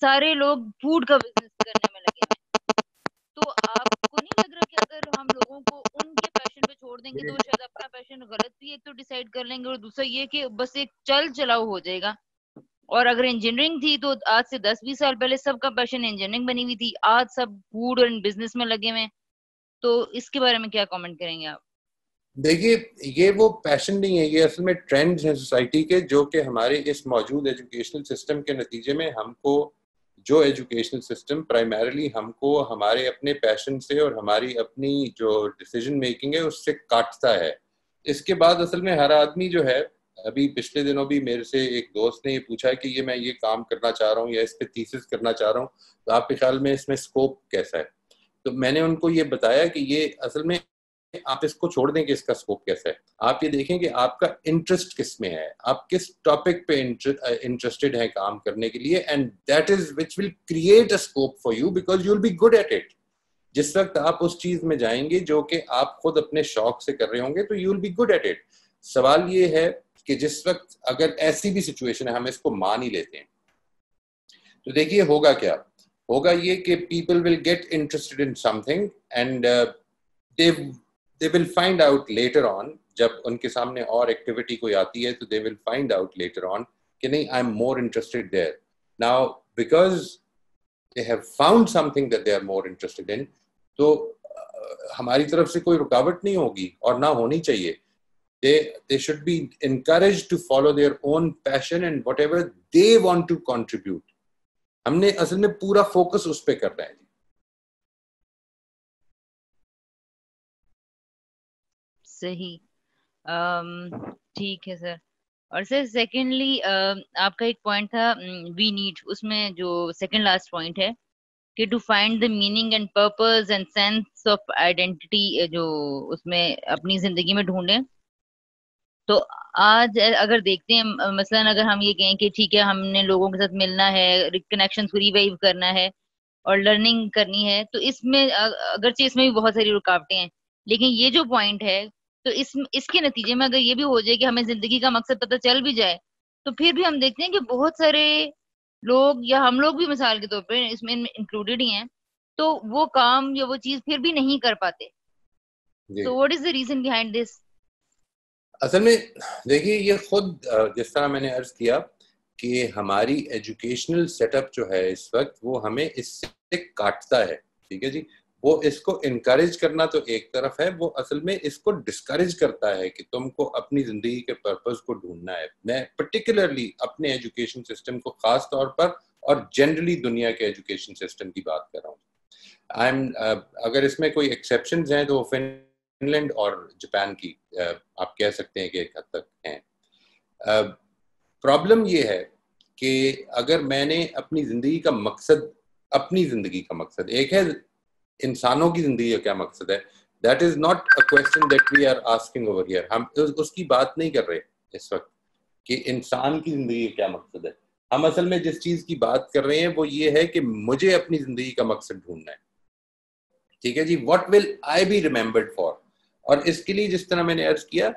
سارے لوگ فوڈ کا بزنس کرنے میں لگے ہیں. تو آپ کو نہیں لگ رہا کہ اگر ہم لوگوں کو ان کے پیشن پہ چھوڑ دیں گے تو وہ شاید اپنا پیشن غلط بھی ایک تو ڈیسائیڈ کر لیں گے، اور دوسرا یہ کہ بس ایک چلاؤ ہو جائے گا. اور اگر انجینئرنگ تھی تو آج سے 10-20 سال پہلے سب کا پیشن انجینئرنگ بنی ہوئی تھی، آج سب فوڈ اور بزنس میں لگے ہوئے. تو اس کے بارے میں کیا کامنٹ کریں گے آپ؟ دیکھیے یہ وہ پیشن نہیں ہے، یہ اصل میں ٹرینڈز ہیں سوسائٹی کے، جو کہ ہمارے اس موجود ایجوکیشنل سسٹم کے نتیجے میں ہم کو جو ایجوکیشنل سسٹم پرائمریلی ہم کو ہمارے اپنے پیشن سے اور ہماری اپنی جو ڈیسیجن میکنگ ہے اس سے کاٹتا ہے. اس کے بعد اصل میں ہر آدمی جو ہے، ابھی پچھلے دنوں بھی میرے سے ایک دوست نے یہ پوچھا ہے کہ میں یہ کام کرنا چاہ رہا ہوں یا اس پہ تھیسس کرنا چاہ رہا ہوں، تو آپ کے خیال میں اس میں اسکوپ کیسا ہے؟ تو میں نے ان کو یہ بتایا کہ یہ اصل میں آپ اس کو چھوڑ دیں کہ اس کا اسکوپ کیسا ہے. آپ یہ دیکھیں کہ آپ کا انٹرسٹ کس میں ہے، آپ کس ٹاپک پہ انٹرسٹڈ ہیں کام کرنے کے لیے، and that is which will create a scope for you because you will be good at it. جس وقت آپ اس چیز میں جائیں گے جو کہ آپ خود اپنے شوق سے کر رہے ہوں گے تو you will be good at it. سوال یہ ہے کہ جس وقت اگر ایسی بھی سچویشن ہے ہم اس کو مان ہی لیتے ہیں، تو دیکھیے ہوگا کیا ہوگا. یہ کہ people will get interested in something and they will find out later on، جب ان کے سامنے اور ایکٹیویٹی کوئی آتی ہے تو they will find out later on کہ نہیں I'm more interested there. Now because they have found something that they are more interested in، تو ہماری طرف سے کوئی رکاوٹ نہیں ہوگی اور نہ ہونی چاہیے. They should be encouraged to follow their own passion and whatever they want to contribute. ہم نے اصل میں پورا فوکس اس پہ کرنا ہے. صحیح, ٹھیک ہے سر. اور سر سیکنڈلی آپ کا ایک پوائنٹ تھا وی نیڈ, اس میں جو سیکنڈ لاسٹ پوائنٹ ہے کہ to find the meaning and purpose and sense of identity, جو اس میں اپنی زندگی میں ڈھونڈیں. تو آج اگر دیکھتے ہیں مثلاً اگر ہم یہ کہیں کہ ٹھیک ہے ہم نے لوگوں کے ساتھ ملنا ہے, کنیکشن کو ریوائیو کرنا ہے اور لرننگ کرنی ہے, تو اس میں اگرچہ اس میں بھی بہت ساری رکاوٹیں ہیں, لیکن یہ جو پوائنٹ ہے تو اس کے نتیجے میں اگر یہ بھی ہو جائے کہ ہمیں زندگی کا مقصد پتہ چل بھی جائے, تو پھر بھی ہم دیکھتے ہیں کہ بہت سارے لوگ یا ہم لوگ بھی مثال کے طور پہ اس میں انکلوڈیڈ ہی ہیں, تو وہ کام یا وہ چیز پھر بھی نہیں کر پاتے. تو what is the reason behind this? اصل میں دیکھیے یہ خود جس طرح میں نے عرض کیا کہ ہماری ایجوکیشنل سیٹ اپ جو ہے اس وقت وہ ہمیں اس سے کاٹتا ہے. ٹھیک ہے جی, وہ اس کو انکریج کرنا تو ایک طرف ہے, وہ اصل میں اس کو ڈسکریج کرتا ہے کہ تم کو اپنی زندگی کے پرپز کو ڈھونڈنا ہے. میں پرٹیکولرلی اپنے ایجوکیشن سسٹم کو خاص طور پر اور جنرلی دنیا کے ایجوکیشن سسٹم کی بات کر رہا ہوں. اگر اس میں کوئی ایکسیپشنز ہیں تو فن لینڈ اور جاپان کی آپ کہہ سکتے ہیں کہ ایک حد تک ہیں. پرابلم یہ ہے کہ اگر میں نے اپنی زندگی کا مقصد ایک ہے انسانوں کی زندگی کا کیا مقصد ہے, that is not a question that we are asking over here. ہم اس کی بات نہیں کر رہے اس وقت کہ انسان کی زندگی کا کیا مقصد ہے. ہم اصل میں جس چیز کی بات کر رہے ہیں وہ یہ ہے کہ مجھے اپنی زندگی کا مقصد ڈھونڈنا ہے. ٹھیک ہے جی, what will I be remembered for. اور اس کے لیے جس طرح میں نے عرض کیا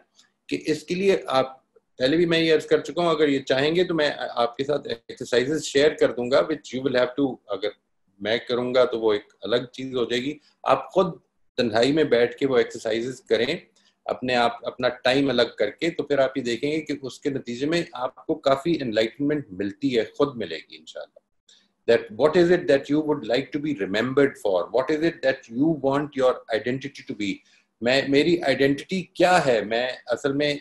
کہ اس کے لیے آپ پہلے بھی میں یہ عرض کر چکا ہوں, اگر یہ چاہیں گے تو میں آپ کے ساتھ ایکسرسائزز شیئر کر دوں گا which you will have to, اگر میں کروں گا تو وہ ایک الگ چیز ہو جائے گی. آپ خود تنہائی میں بیٹھ کے وہ ایکسرسائزز کریں اپنے آپ, اپنا ٹائم الگ کر کے, تو پھر آپ یہ دیکھیں گے کہ اس کے نتیجے میں آپ کو کافی انلائٹنمنٹ ملتی ہے, خود ملے گی انشاءاللہ. That what is it that you would like to be remembered for? What is it that you want your identity to be? میری آئیڈینٹی کیا ہے؟ میں اصل میں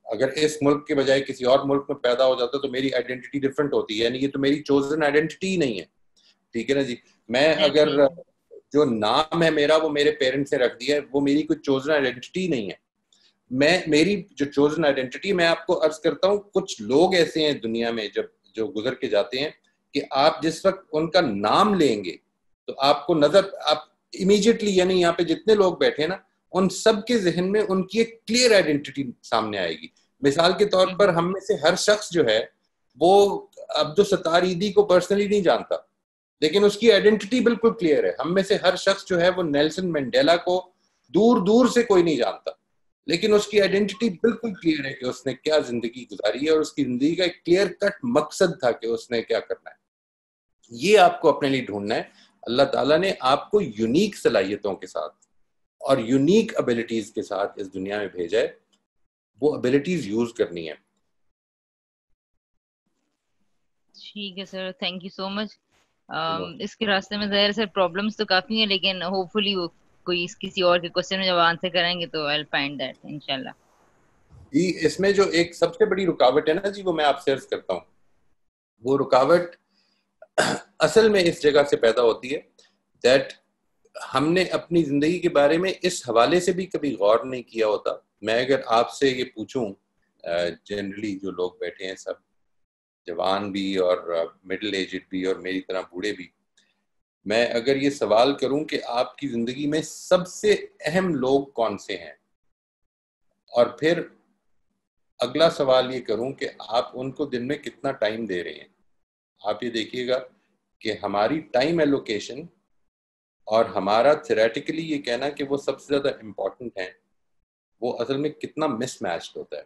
اگر اس ملک کے بجائے کسی اور ملک میں پیدا ہو جاتا تو میری آئیڈینٹی ڈفرینٹ ہوتی ہے, یعنی یہ تو میری چوزن آئیڈینٹی ہی نہیں ہے. ٹھیک ہے نا جی, میں اگر جو نام ہے میرا وہ میرے پیرنٹس نے رکھ دیا ہے, وہ میری کوئی چوزن آئیڈینٹی نہیں ہے. میری جو چوزن آئیڈینٹی, میں آپ کو عرض کرتا ہوں کچھ لوگ ایسے ہیں دنیا میں جو گزر کے جاتے ہیں کہ آپ جس وقت ان کا نام لیں گے تو آپ کو آپ امیجیٹلی, یعنی یہاں پہ جتنے لوگ بیٹھے ہیں نا ان سب کے ذہن میں ان کی ایک کلیئر آئیڈینٹی سامنے آئے گی. مثال کے طور پر ہم میں سے ہر شخص جو ہے وہ عبدالستار ایدھی کو پرسنلی نہیں جانتا, لیکن اس کی آئیڈینٹی بالکل کلیئر ہے. ہم میں سے ہر شخص جو ہے وہ نیلسن مینڈیلا کو دور دور سے کوئی نہیں جانتا, لیکن اس کی آئیڈینٹی بالکل کلیئر ہے کہ اس نے کیا زندگی گزاری ہے اور اس کی زندگی کا ایک کلیئر کٹ مقصد تھا کہ اس نے کیا کرنا ہے. یہ آپ کو اپنے لیے ڈھونڈنا ہے. اللہ تعالیٰ نے آپ کو یونیک صلاحیتوں کے ساتھ اور یونیک ابیلٹیز کے ساتھ اس دنیا میں بھیجا ہے, وہ ابیلٹیز یوز کرنی ہے. ٹھیک ہے سر, تھینک یو سو مچ. اس کے راستے میں ظاہر سر پرابلمس تو کافی ہیں, لیکن ہوپ فلی وہ کوئی کسی اور کے کوشچن میں جب آنسر کریں گے تو I'll find that انشاءاللہ. جی, اس میں جو ایک سب سے بڑی رکاوٹ ہے نا جی, وہ میں آپ سے عرض کرتا ہوں. وہ رکاوٹ اصل میں اس جگہ سے پیدا ہوتی ہے دیٹ ہم نے اپنی زندگی کے بارے میں اس حوالے سے بھی کبھی غور نہیں کیا ہوتا. میں اگر آپ سے یہ پوچھوں, جنرلی جو لوگ بیٹھے ہیں سب جوان بھی اور مڈل ایجڈ بھی اور میری طرح بوڑھے بھی, میں اگر یہ سوال کروں کہ آپ کی زندگی میں سب سے اہم لوگ کون سے ہیں, اور پھر اگلا سوال یہ کروں کہ آپ ان کو دن میں کتنا ٹائم دے رہے ہیں, آپ یہ دیکھیے گا کہ ہماری ٹائم ایلوکیشن اور ہمارا تھیوریٹیکلی یہ کہنا کہ وہ سب سے زیادہ امپورٹنٹ ہیں, وہ اصل میں کتنا مس میچڈ ہوتا ہے.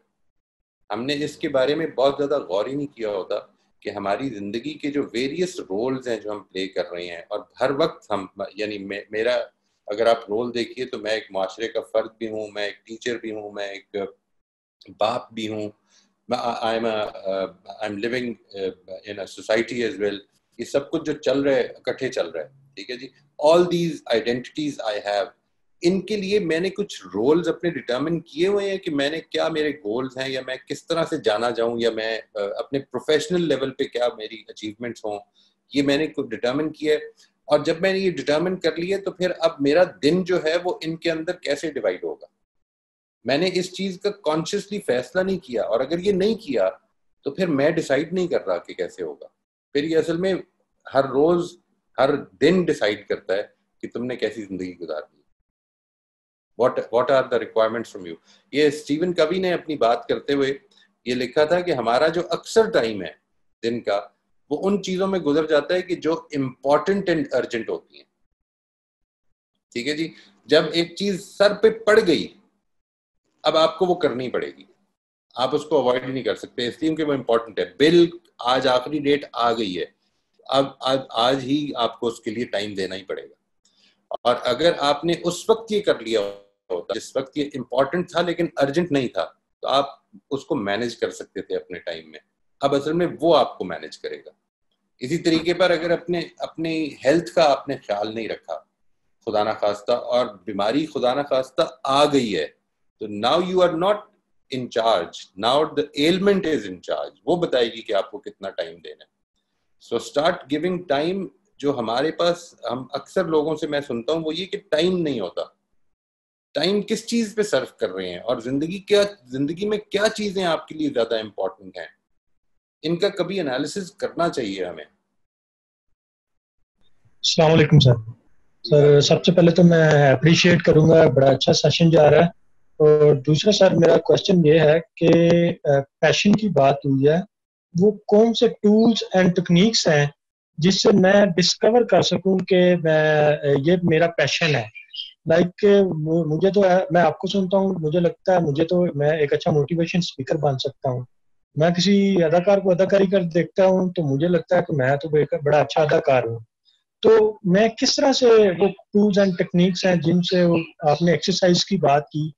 ہم نے اس کے بارے میں بہت زیادہ غور ہی نہیں کیا ہوتا کہ ہماری زندگی کے جو ویریس رولز ہیں جو ہم پلے کر رہے ہیں, اور ہر وقت ہم, یعنی میرا اگر آپ رول دیکھیے تو میں ایک معاشرے کا فرد بھی ہوں, میں ایک ٹیچر بھی ہوں, میں ایک باپ بھی ہوں, I'm living in a society as well. یہ سب کچھ جو چل رہا ہے اکٹھے چل رہا ہے. ٹھیک ہے جی, all these identities I have, ان کے لیے میں نے کچھ رولز اپنے ڈٹرمن کیے ہوئے ہیں کہ میں نے کیا میرے گولز ہیں یا میں کس طرح سے جانا جاؤں یا میں اپنے پروفیشنل لیول پہ کیا میری اچیومنٹس ہوں, یہ میں نے ڈٹرمن کیا ہے. اور جب میں نے یہ ڈٹرمن کر لیا تو پھر اب میرا دن جو ہے وہ ان کے اندر کیسے ڈیوائڈ ہوگا, میں نے اس چیز کا کانشیسلی فیصلہ نہیں کیا. اور اگر یہ نہیں کیا تو پھر میں ڈیسائیڈ نہیں کر رہا کہ کیسے ہوگا. پھر یہ اصل میں ہر روز ہر دن ڈیسائیڈ کرتا ہے کہ تم نے کیسی زندگی گزارنی ہے. What are the requirements from you. یہ اسٹیون کوی نے اپنی بات کرتے ہوئے یہ لکھا تھا کہ ہمارا جو اکثر ٹائم ہے دن کا وہ ان چیزوں میں گزر جاتا ہے کہ جو امپورٹنٹ اینڈ ارجنٹ ہوتی ہیں. ٹھیک ہے جی, جب ایک چیز سر پہ پڑ گئی اب آپ کو وہ کرنی پڑے گی, آپ اس کو اوائڈ نہیں کر سکتے اس لیے کہ وہ امپورٹنٹ ہے. بل آج آخری ڈیٹ آ گئی ہے, اب آج ہی آپ کو اس کے لیے ٹائم دینا ہی پڑے گا. اور اگر آپ نے اس وقت یہ کر لیا ہوتا جس وقت یہ امپورٹنٹ تھا لیکن ارجنٹ نہیں تھا تو آپ اس کو مینیج کر سکتے تھے اپنے ٹائم میں. اب اصل میں وہ آپ کو مینیج کرے گا. اسی طریقے پر اگر اپنی ہیلتھ کا آپ نے خیال نہیں رکھا خدا نہ خواستہ اور بیماری خدا نہ خواستہ آ گئی ہے تو now you are not in charge, now the ailment is in charge. وہ بتائے گی کہ آپ کو کتنا ٹائم دینا ہے. So start giving time. جو ہمارے پاس ہم اکثر لوگوں سے میں سنتا ہوں وہ یہ کہ ٹائم نہیں ہوتا. ٹائم کس چیز پہ صرف کر رہے ہیں اور زندگی میں کیا چیزیں آپ کے لیے زیادہ امپورٹنٹ ہیں, ان کا کبھی انالیسس کرنا چاہیے ہمیں. السلام علیکم سر. سب سے پہلے تو میں اپریشیٹ کروں گا, بڑا اچھا سیشن جا رہا ہے. اور دوسرا سر میرا کوشچن یہ ہے کہ پیشن کی بات ہوئی ہے, وہ کون سے ٹولز اینڈ ٹیکنیکس ہیں جس سے میں ڈسکور کر سکوں کہ یہ میرا پیشن ہے. لائک مجھے تو میں آپ کو سنتا ہوں, مجھے لگتا ہے میں ایک اچھا موٹیویشن اسپیکر بن سکتا ہوں. میں کسی اداکار کو اداکاری کر دیکھتا ہوں تو مجھے لگتا ہے کہ میں تو بڑا اچھا اداکار ہوں. تو میں کس طرح سے وہ ٹولز اینڈ ٹیکنیکس ہیں جن سے آپ نے ایکسرسائز کی بات کی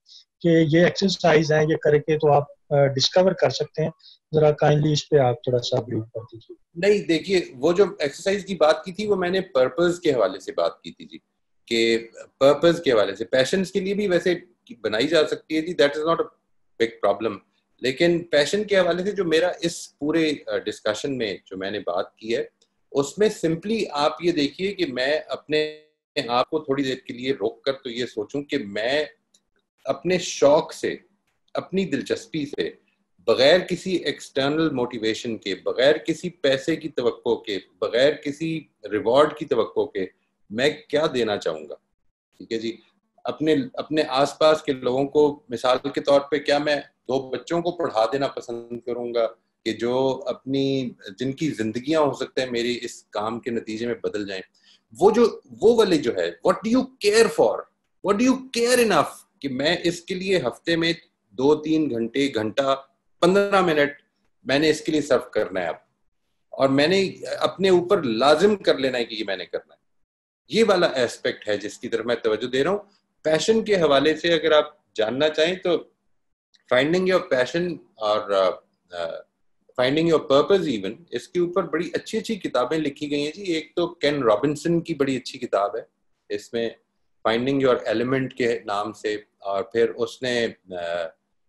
کہ یہ ایکسرسائز ہیں یہ کر کے تو آپ ڈسکور کر سکتے ہیں, ذرا کائنڈلی اس پہ آپ تھوڑا سا بریف کر دیجیے. نہیں دیکھیے, وہ جو ایکسرسائز کی بات کی تھی وہ میں نے پرپز کے حوالے سے بات کی تھی جی, کہ پرپز کے حوالے سے پیشنس کے لیے بھی ویسے بنائی جا سکتی ہے جی, that is not a big problem. لیکن پیشن کے حوالے سے جو میرا اس پورے ڈسکشن میں جو میں نے بات کی ہے اس میں سمپلی آپ یہ دیکھیے کہ میں اپنے آپ کو تھوڑی دیر کے لیے روک کر تو یہ سوچوں کہ میں اپنے شوق سے, اپنی دلچسپی سے, بغیر کسی ایکسٹرنل موٹیویشن کے, بغیر کسی پیسے کی توقع کے, بغیر کسی ریوارڈ کی توقع کے میں کیا دینا چاہوں گا. ٹھیک ہے جی, اپنے آس پاس کے لوگوں کو مثال کے طور پہ کیا میں 2 بچوں کو پڑھا دینا پسند کروں گا کہ جو جن کی زندگیاں ہو سکتے ہیں میری اس کام کے نتیجے میں بدل جائیں. وہ والے جو ہے what do you care for, what do you care enough کہ میں اس کے لیے ہفتے میں 2-3 گھنٹہ 15 منٹ میں نے اس کے لیے صرف کرنا ہے اب, اور میں نے اپنے اوپر لازم کر لینا ہے کہ یہ میں نے کرنا ہے. یہ والا ایسپیکٹ ہے جس کی طرف میں توجہ دے رہا ہوں. پیشن کے حوالے سے اگر آپ جاننا چاہیں تو فائنڈنگ یور پیشن اور فائنڈنگ یور پرپز ایون, اس کے اوپر بڑی اچھی کتابیں لکھی گئی ہیں جی. ایک تو کین رابنسن کی بڑی اچھی کتاب ہے, اس میں فائنڈنگ یور ایلیمنٹ کے نام سے, اور پھر اس نے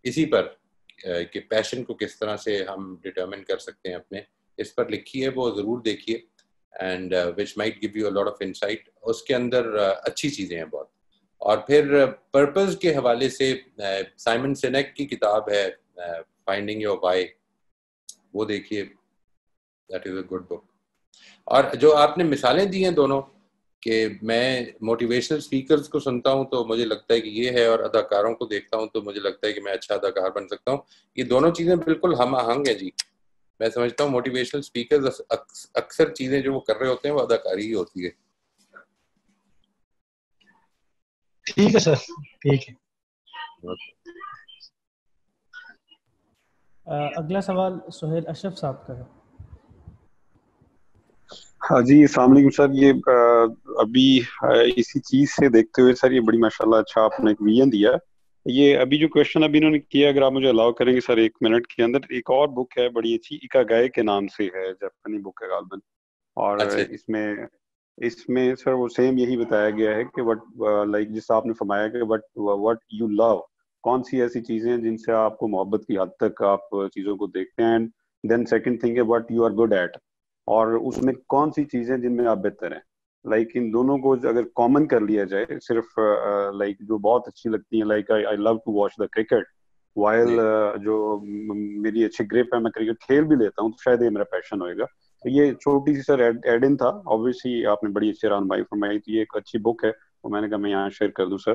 اسی پر کہ پیشن کو کس طرح سے ہم ڈٹرمن کر سکتے ہیں اپنے, اس پر لکھی ہے, وہ ضرور دیکھیے. And which might give you a lot of insight. اس کے اندر اچھی چیزیں ہیں بہت. اور پھر پرپز کے حوالے سے سائمن سینیک کی کتاب ہے فائنڈنگ یور وائی, وہ دیکھیے, that is a good book. اور جو آپ نے مثالیں دی ہیں دونوں کہ میں موٹیویشنل اسپیکرز کو سنتا ہوں تو مجھے لگتا ہے کہ یہ ہے, اور اداکاروں کو دیکھتا ہوں تو مجھے لگتا ہے کہ میں اچھا اداکار بن سکتا ہوں, یہ دونوں چیزیں بالکل ہم آہنگ ہیں جی. میں سمجھتا ہوں موٹیویشنل اسپیکرز اکثر چیزیں جو وہ کر رہے ہوتے ہیں وہ اداکاری ہی ہوتی ہے. ٹھیک ہے سر, ٹھیک ہے. اگلا سوال سہیل اشرف صاحب کا ہے. ہاں جی, السلام علیکم سر. یہ ابھی اسی چیز سے دیکھتے ہوئے سر, یہ بڑی ماشاءاللہ اچھا آپ نے ایک ویژن دیا. یہ ابھی جو کوشچن ابھی انہوں نے کیا, اگر آپ مجھے الاؤ کریں گے سر 1 منٹ کے اندر, ایک اور بک ہے بڑی اچھی, اکاگائے کے نام سے ہے, جاپانی بک ہے غالباً, اور اس میں اس میں سر وہ سیم یہی بتایا گیا ہے کہ وٹ لائک جس آپ نے فرمایا کہ وٹ یو لو، کون سی ایسی چیزیں ہیں جن سے آپ کو محبت کی حد تک آپ چیزوں کو دیکھتے ہیں، اینڈ دین سیکنڈ تھنگ ہے what you are good at, اور اس میں کون سی چیزیں جن میں آپ بہتر ہیں. لائک ان دونوں کو اگر کامن کر لیا جائے، صرف لائک جو بہت اچھی لگتی ہیں، like I love to watch the cricket while جو میری اچھی گرپ ہے، میں کرکٹ کھیل بھی لیتا ہوں، تو شاید یہ میرا پیشن ہوئے گا. تو یہ چھوٹی سی سر ایڈ ان تھا. آبویسلی آپ نے بڑی اچھی رہنمائی فرمائی تھی، یہ ایک اچھی بک ہے، وہ میں نے کہا میں یہاں شیئر کر دوں سر.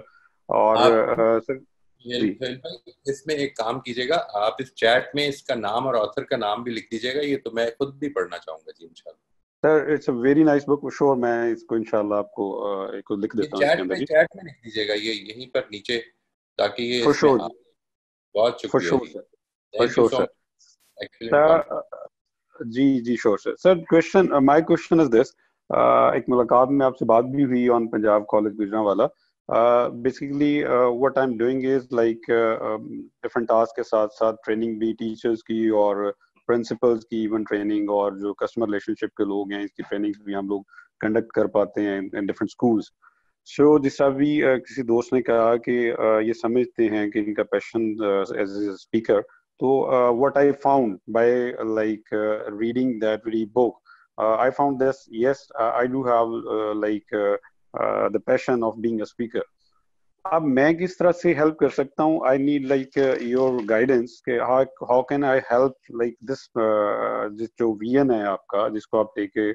اور سر جی اس میں ایک کام کیجیے گا، آپ اس چیٹ میں اس کا نام اور آتھر کا نام بھی لکھ دیجیے گا، یہ تو میں خود بھی پڑھنا چاہوں گا. جی انشاءاللہ sir it's a very nice book, sure میں اس کو انشاءاللہ آپ کو ایک لکھ دیتا ہوں اس کے اندر. جی چیٹ میں لکھ دیجیے گا یہ یہیں پر نیچے، تاکہ یہ فور اس میں شور، بہت فور شکریہ شور جی. Sir, for thank you sure so sir. Much. Excellent. جی شور سر. سر کوشچن، مائی کوشچن از دس، ایک ملاقات میں آپ سے بات بھی ہوئی on Punjab college Gujranwala. Basically what I am doing is like different task کے ساتھ ساتھ ٹریننگ بھی ٹیچرز کی اور پرنسپلز کی ایون ٹریننگ، اور جو کسٹمر ریلیشن شپ کے لوگ ہیں اس کی ٹریننگ بھی ہم لوگ کنڈکٹ کر پاتے ہیں ان ڈفرنٹ اسکولس. سو جس طرح بھی کسی دوست نے کہا کہ یہ سمجھتے ہیں کہ ان کا passion as a speaker. So what I found by like reading that very book, I found this, yes, I do have the passion of being a speaker. اب میں کس طرح سے ہیلپ کر سکتا ہوں؟ I need like your guidance کہ how can I help like this جس جو ویژن ہے آپ کا، جس کو آپ لے کے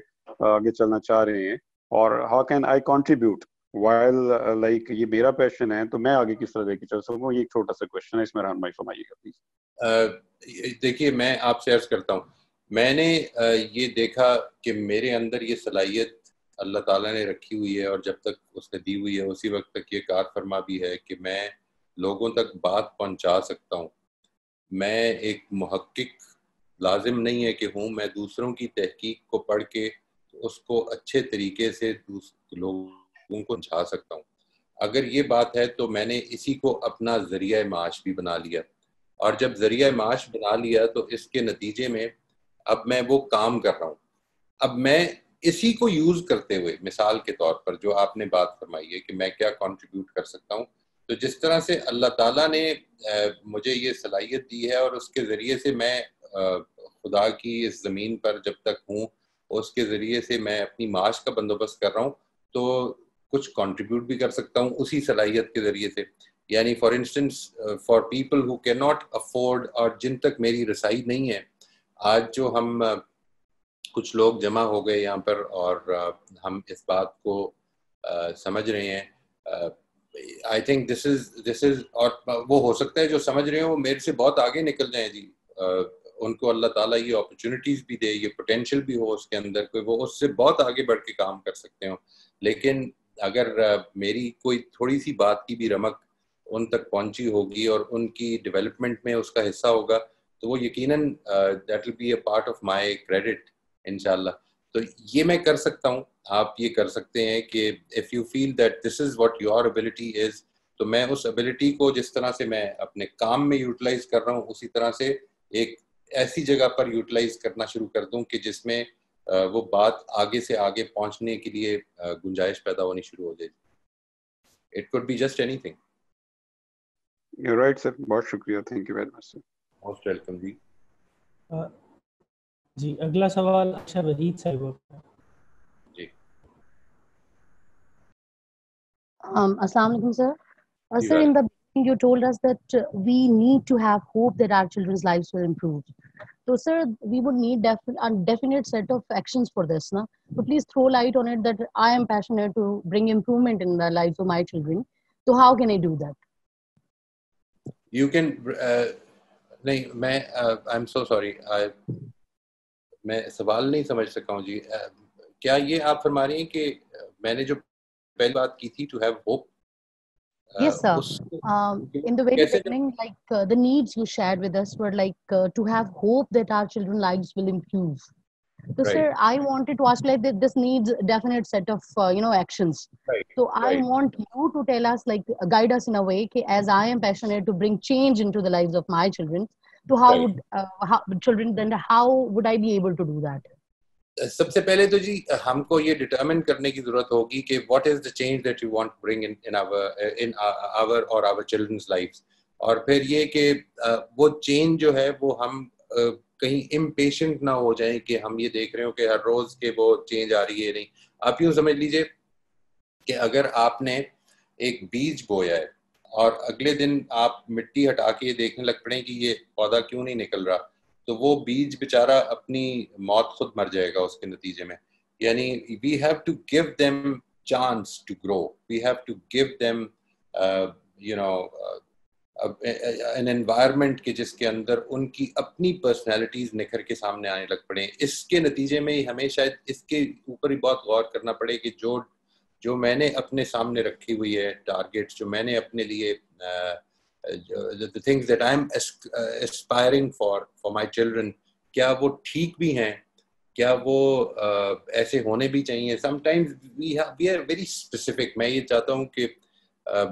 آگے چلنا چاہ رہے ہیں، اور how can I contribute while like یہ میرا پیشن ہے تو میں آگے کس طرح لے کے چل سکوں؟ یہ ایک چھوٹا سا کوشچن ہے، اس میں رہنمائی فرمائیے گا پلیز. دیکھیے میں آپ سے عرض کرتا ہوں، میں نے یہ دیکھا کہ میرے اندر یہ صلاحیت اللہ تعالیٰ نے رکھی ہوئی ہے، اور جب تک اس نے دی ہوئی ہے اسی وقت تک یہ کار فرما بھی ہے کہ میں لوگوں تک بات پہنچا سکتا ہوں. میں ایک محقق لازم نہیں ہے کہ ہوں، میں دوسروں کی تحقیق کو پڑھ کے اس کو اچھے طریقے سے لوگوں کو پہنچا سکتا ہوں. اگر یہ بات ہے تو میں نے اسی کو اپنا ذریعہ معاش بھی بنا لیا، اور جب ذریعہ معاش بنا لیا تو اس کے نتیجے میں اب میں وہ کام کر رہا ہوں. اب میں اسی کو یوز کرتے ہوئے، مثال کے طور پر جو آپ نے بات فرمائی ہے کہ میں کیا کنٹریبیوٹ کر سکتا ہوں، تو جس طرح سے اللہ تعالیٰ نے مجھے یہ صلاحیت دی ہے، اور اس کے ذریعے سے میں خدا کی اس زمین پر جب تک ہوں اس کے ذریعے سے میں اپنی معاش کا بندوبست کر رہا ہوں، تو کچھ کنٹریبیوٹ بھی کر سکتا ہوں اسی صلاحیت کے ذریعے سے. یعنی for instance for people who can not afford, اور جن تک میری رسائی نہیں ہے، آج جو ہم کچھ لوگ جمع ہو گئے یہاں پر اور ہم اس بات کو سمجھ رہے ہیں، آئی تھنک دس از اور وہ ہو سکتا ہے جو سمجھ رہے ہیں وہ میرے سے بہت آگے نکل جائیں. جی ان کو اللہ تعالیٰ یہ اپرچونیٹیز بھی دے، یہ پوٹینشیل بھی ہو اس کے اندر، کہ وہ اس سے بہت آگے بڑھ کے کام کر سکتے ہوں. لیکن اگر میری کوئی تھوڑی سی بات کی بھی رمق ان تک پہنچی ہوگی اور ان کی ڈیولپمنٹ میں اس کا حصہ ہوگا، تو وہ یقیناً that will be a part of my credit انشاءاللہ. تو یہ میں کر سکتا ہوں. آپ یہ کر سکتے ہیں کہ if you feel that this is what your ability is، تو میں اس ابیلٹی کو جس طرح سے میں اپنے کام میں یوٹیلائز کر رہا ہوں، اسی طرح سے ایک ایسی جگہ پر یوٹیلائز کرنا شروع کر دوں کہ جس میں وہ بات آگے سے آگے پہنچنے کے لیے گنجائش پیدا ہونی شروع ہو جائے. It could be just anything. You're right sir. بہت شکریہ. Thank you very much sir. Most welcome جی. جی اگلا سوال اچھا وحید صاحب کا. جی السلام علیکم sir. Sir, in the beginning you told us that we need to have hope that our children's lives will improve. So sir, we would need a definite set of actions for this, na? So please throw light on it, that I am passionate to bring improvement in the lives of my children. So how can I do that? You can نہیں میں I'm so sorry, میں سوال نہیں سمجھ سکا ہوں جی. کیا یہ آپ فرما رہی ہیں کہ میں نے جو پہلی بات کی تھی to have hope? Yes sir. In the very beginning, like the needs you shared with us were like to have hope that our children's lives will improve. So sir, I wanted to ask, like this needs a definite set of actions. So I want you to tell us, like guide us in a way, as I am passionate to bring change into the lives of my children, so how would children, then how would I be able to do that? سب سے پہلے تو جی ہم کو یہ determine کرنے کی ضرورت ہوگی کہ what is the change that you want to bring in our اور آور چلڈرنز لائفز. اور پھر یہ کہ وہ چینج جو ہے وہ ہم کہیں امپیشنٹ نہ ہو جائیں کہ ہم یہ دیکھ رہے ہوں کہ ہر روز کہ وہ چینج آ رہی ہے. نہیں, آپ یوں سمجھ لیجئے کہ اگر آپ نے ایک بیج بویا ہے اور اگلے دن آپ مٹی ہٹا کے یہ دیکھنے لگ پڑیں کہ یہ پودا کیوں نہیں نکل رہا, تو وہ بیج بیچارہ اپنی موت خود مر جائے گا اس کے نتیجے میں. یعنی we have to give them chance to grow, we have to give them you know an environment کہ جس کے اندر ان کی اپنی پرسنالٹیز نکھر کے سامنے آنے لگ پڑیں. اس کے نتیجے میں ہمیں شاید اس کے اوپر ہی بہت غور کرنا پڑے کہ جو میں نے اپنے سامنے رکھی ہوئی ہے ٹارگیٹس, جو میں نے اپنے لیے the things that I'm aspiring for my children, کیا وہ ٹھیک بھی ہیں, کیا وہ ایسے ہونے بھی چاہیے. sometimes we are very specific. میں یہ چاہتا ہوں کہ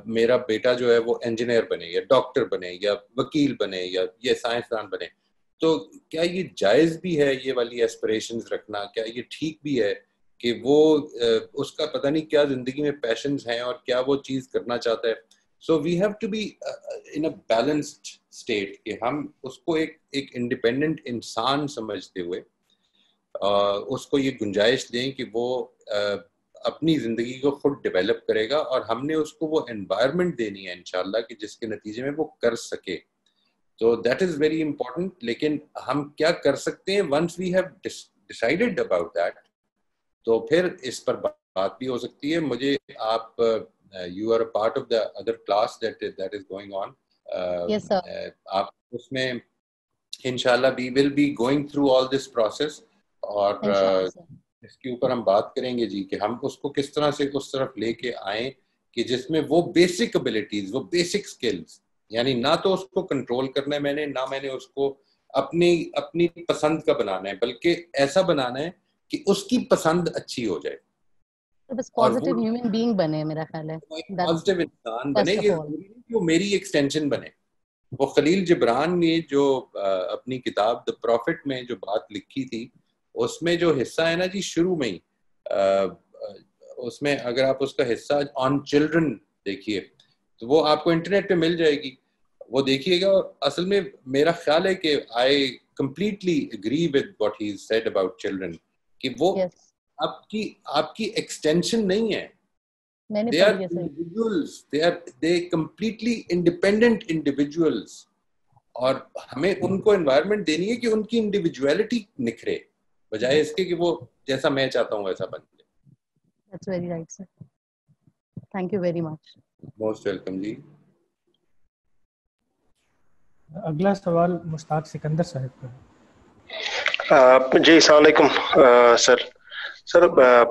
میرا بیٹا جو ہے وہ انجینئر بنے یا ڈاکٹر بنے یا وکیل بنے یا یہ سائنسدان بنے. تو کیا یہ جائز بھی ہے یہ والی ایسپریشنز رکھنا؟ کیا یہ ٹھیک بھی ہے کہ وہ اس کا پتہ نہیں کیا زندگی میں پیشنز ہیں اور کیا وہ چیز کرنا چاہتا ہے. So we have to be in a balanced state کہ ہم اس کو ایک انڈیپینڈنٹ انسان سمجھتے ہوئے اس کو یہ گنجائش دیں کہ وہ اپنی زندگی کو خود ڈیولپ کرے گا, اور ہم نے اس کو وہ انوائرمنٹ دینی ہے انشاءاللہ کہ جس کے نتیجے میں وہ کر سکے. تو دیٹ از ویری امپورٹنٹ. لیکن ہم کیا کر سکتے ہیں once we have decided about that, تو پھر اس پر بات بھی ہو سکتی ہے. مجھے آپ you are a part of the other class that is going on. آپ اس میں انشاءاللہ we will be going through all this process, اور اس کے اوپر ہم بات کریں گے جی کہ ہم اس کو کس طرح سے اس طرف لے کے آئیں کہ جس میں وہ بیسک ابیلٹیز, وہ بیسک سکلز, یعنی نہ تو اس کو کنٹرول کرنا ہے میں نے, نہ میں نے اس کو اپنی پسند کا بنانا ہے, بلکہ ایسا بنانا ہے کہ اس کی پسند اچھی ہو جائے. بس پازیٹیو ہیومن بینگ بنے, میرا خیال ہے پازیٹیو انسان بنے, یہ ضروری نہیں کہ وہ میری ایکسٹینشن بنے. وہ خلیل جبران نے جو اپنی کتاب دا پروفٹ میں جو بات لکھی تھی, اس میں جو حصہ ہے نا جی شروع میں ہی, اس میں اگر آپ اس کا حصہ آن چلڈرن دیکھیے تو وہ آپ کو انٹرنیٹ پہ مل جائے گی, وہ دیکھیے گا. اور اصل میں میرا خیال ہے کہ I completely agree with what he said about children کہ وہ آپ کی ایکسٹینشن نہیں ہے. They are individuals. They completely independent individuals. اور ہمیں ان کو انوائرمنٹ دینی ہے کہ ان کی انڈیویجویلٹی نکھرے, بجائے اس کے کہ وہ جیسا میں چاہتا ہوں ویسا بن جائے. That's very right, sir. Thank you very much. Most welcome جی. اگلا سوال مشتاق سکندر صاحب کا. جی السلام علیکم سر. سر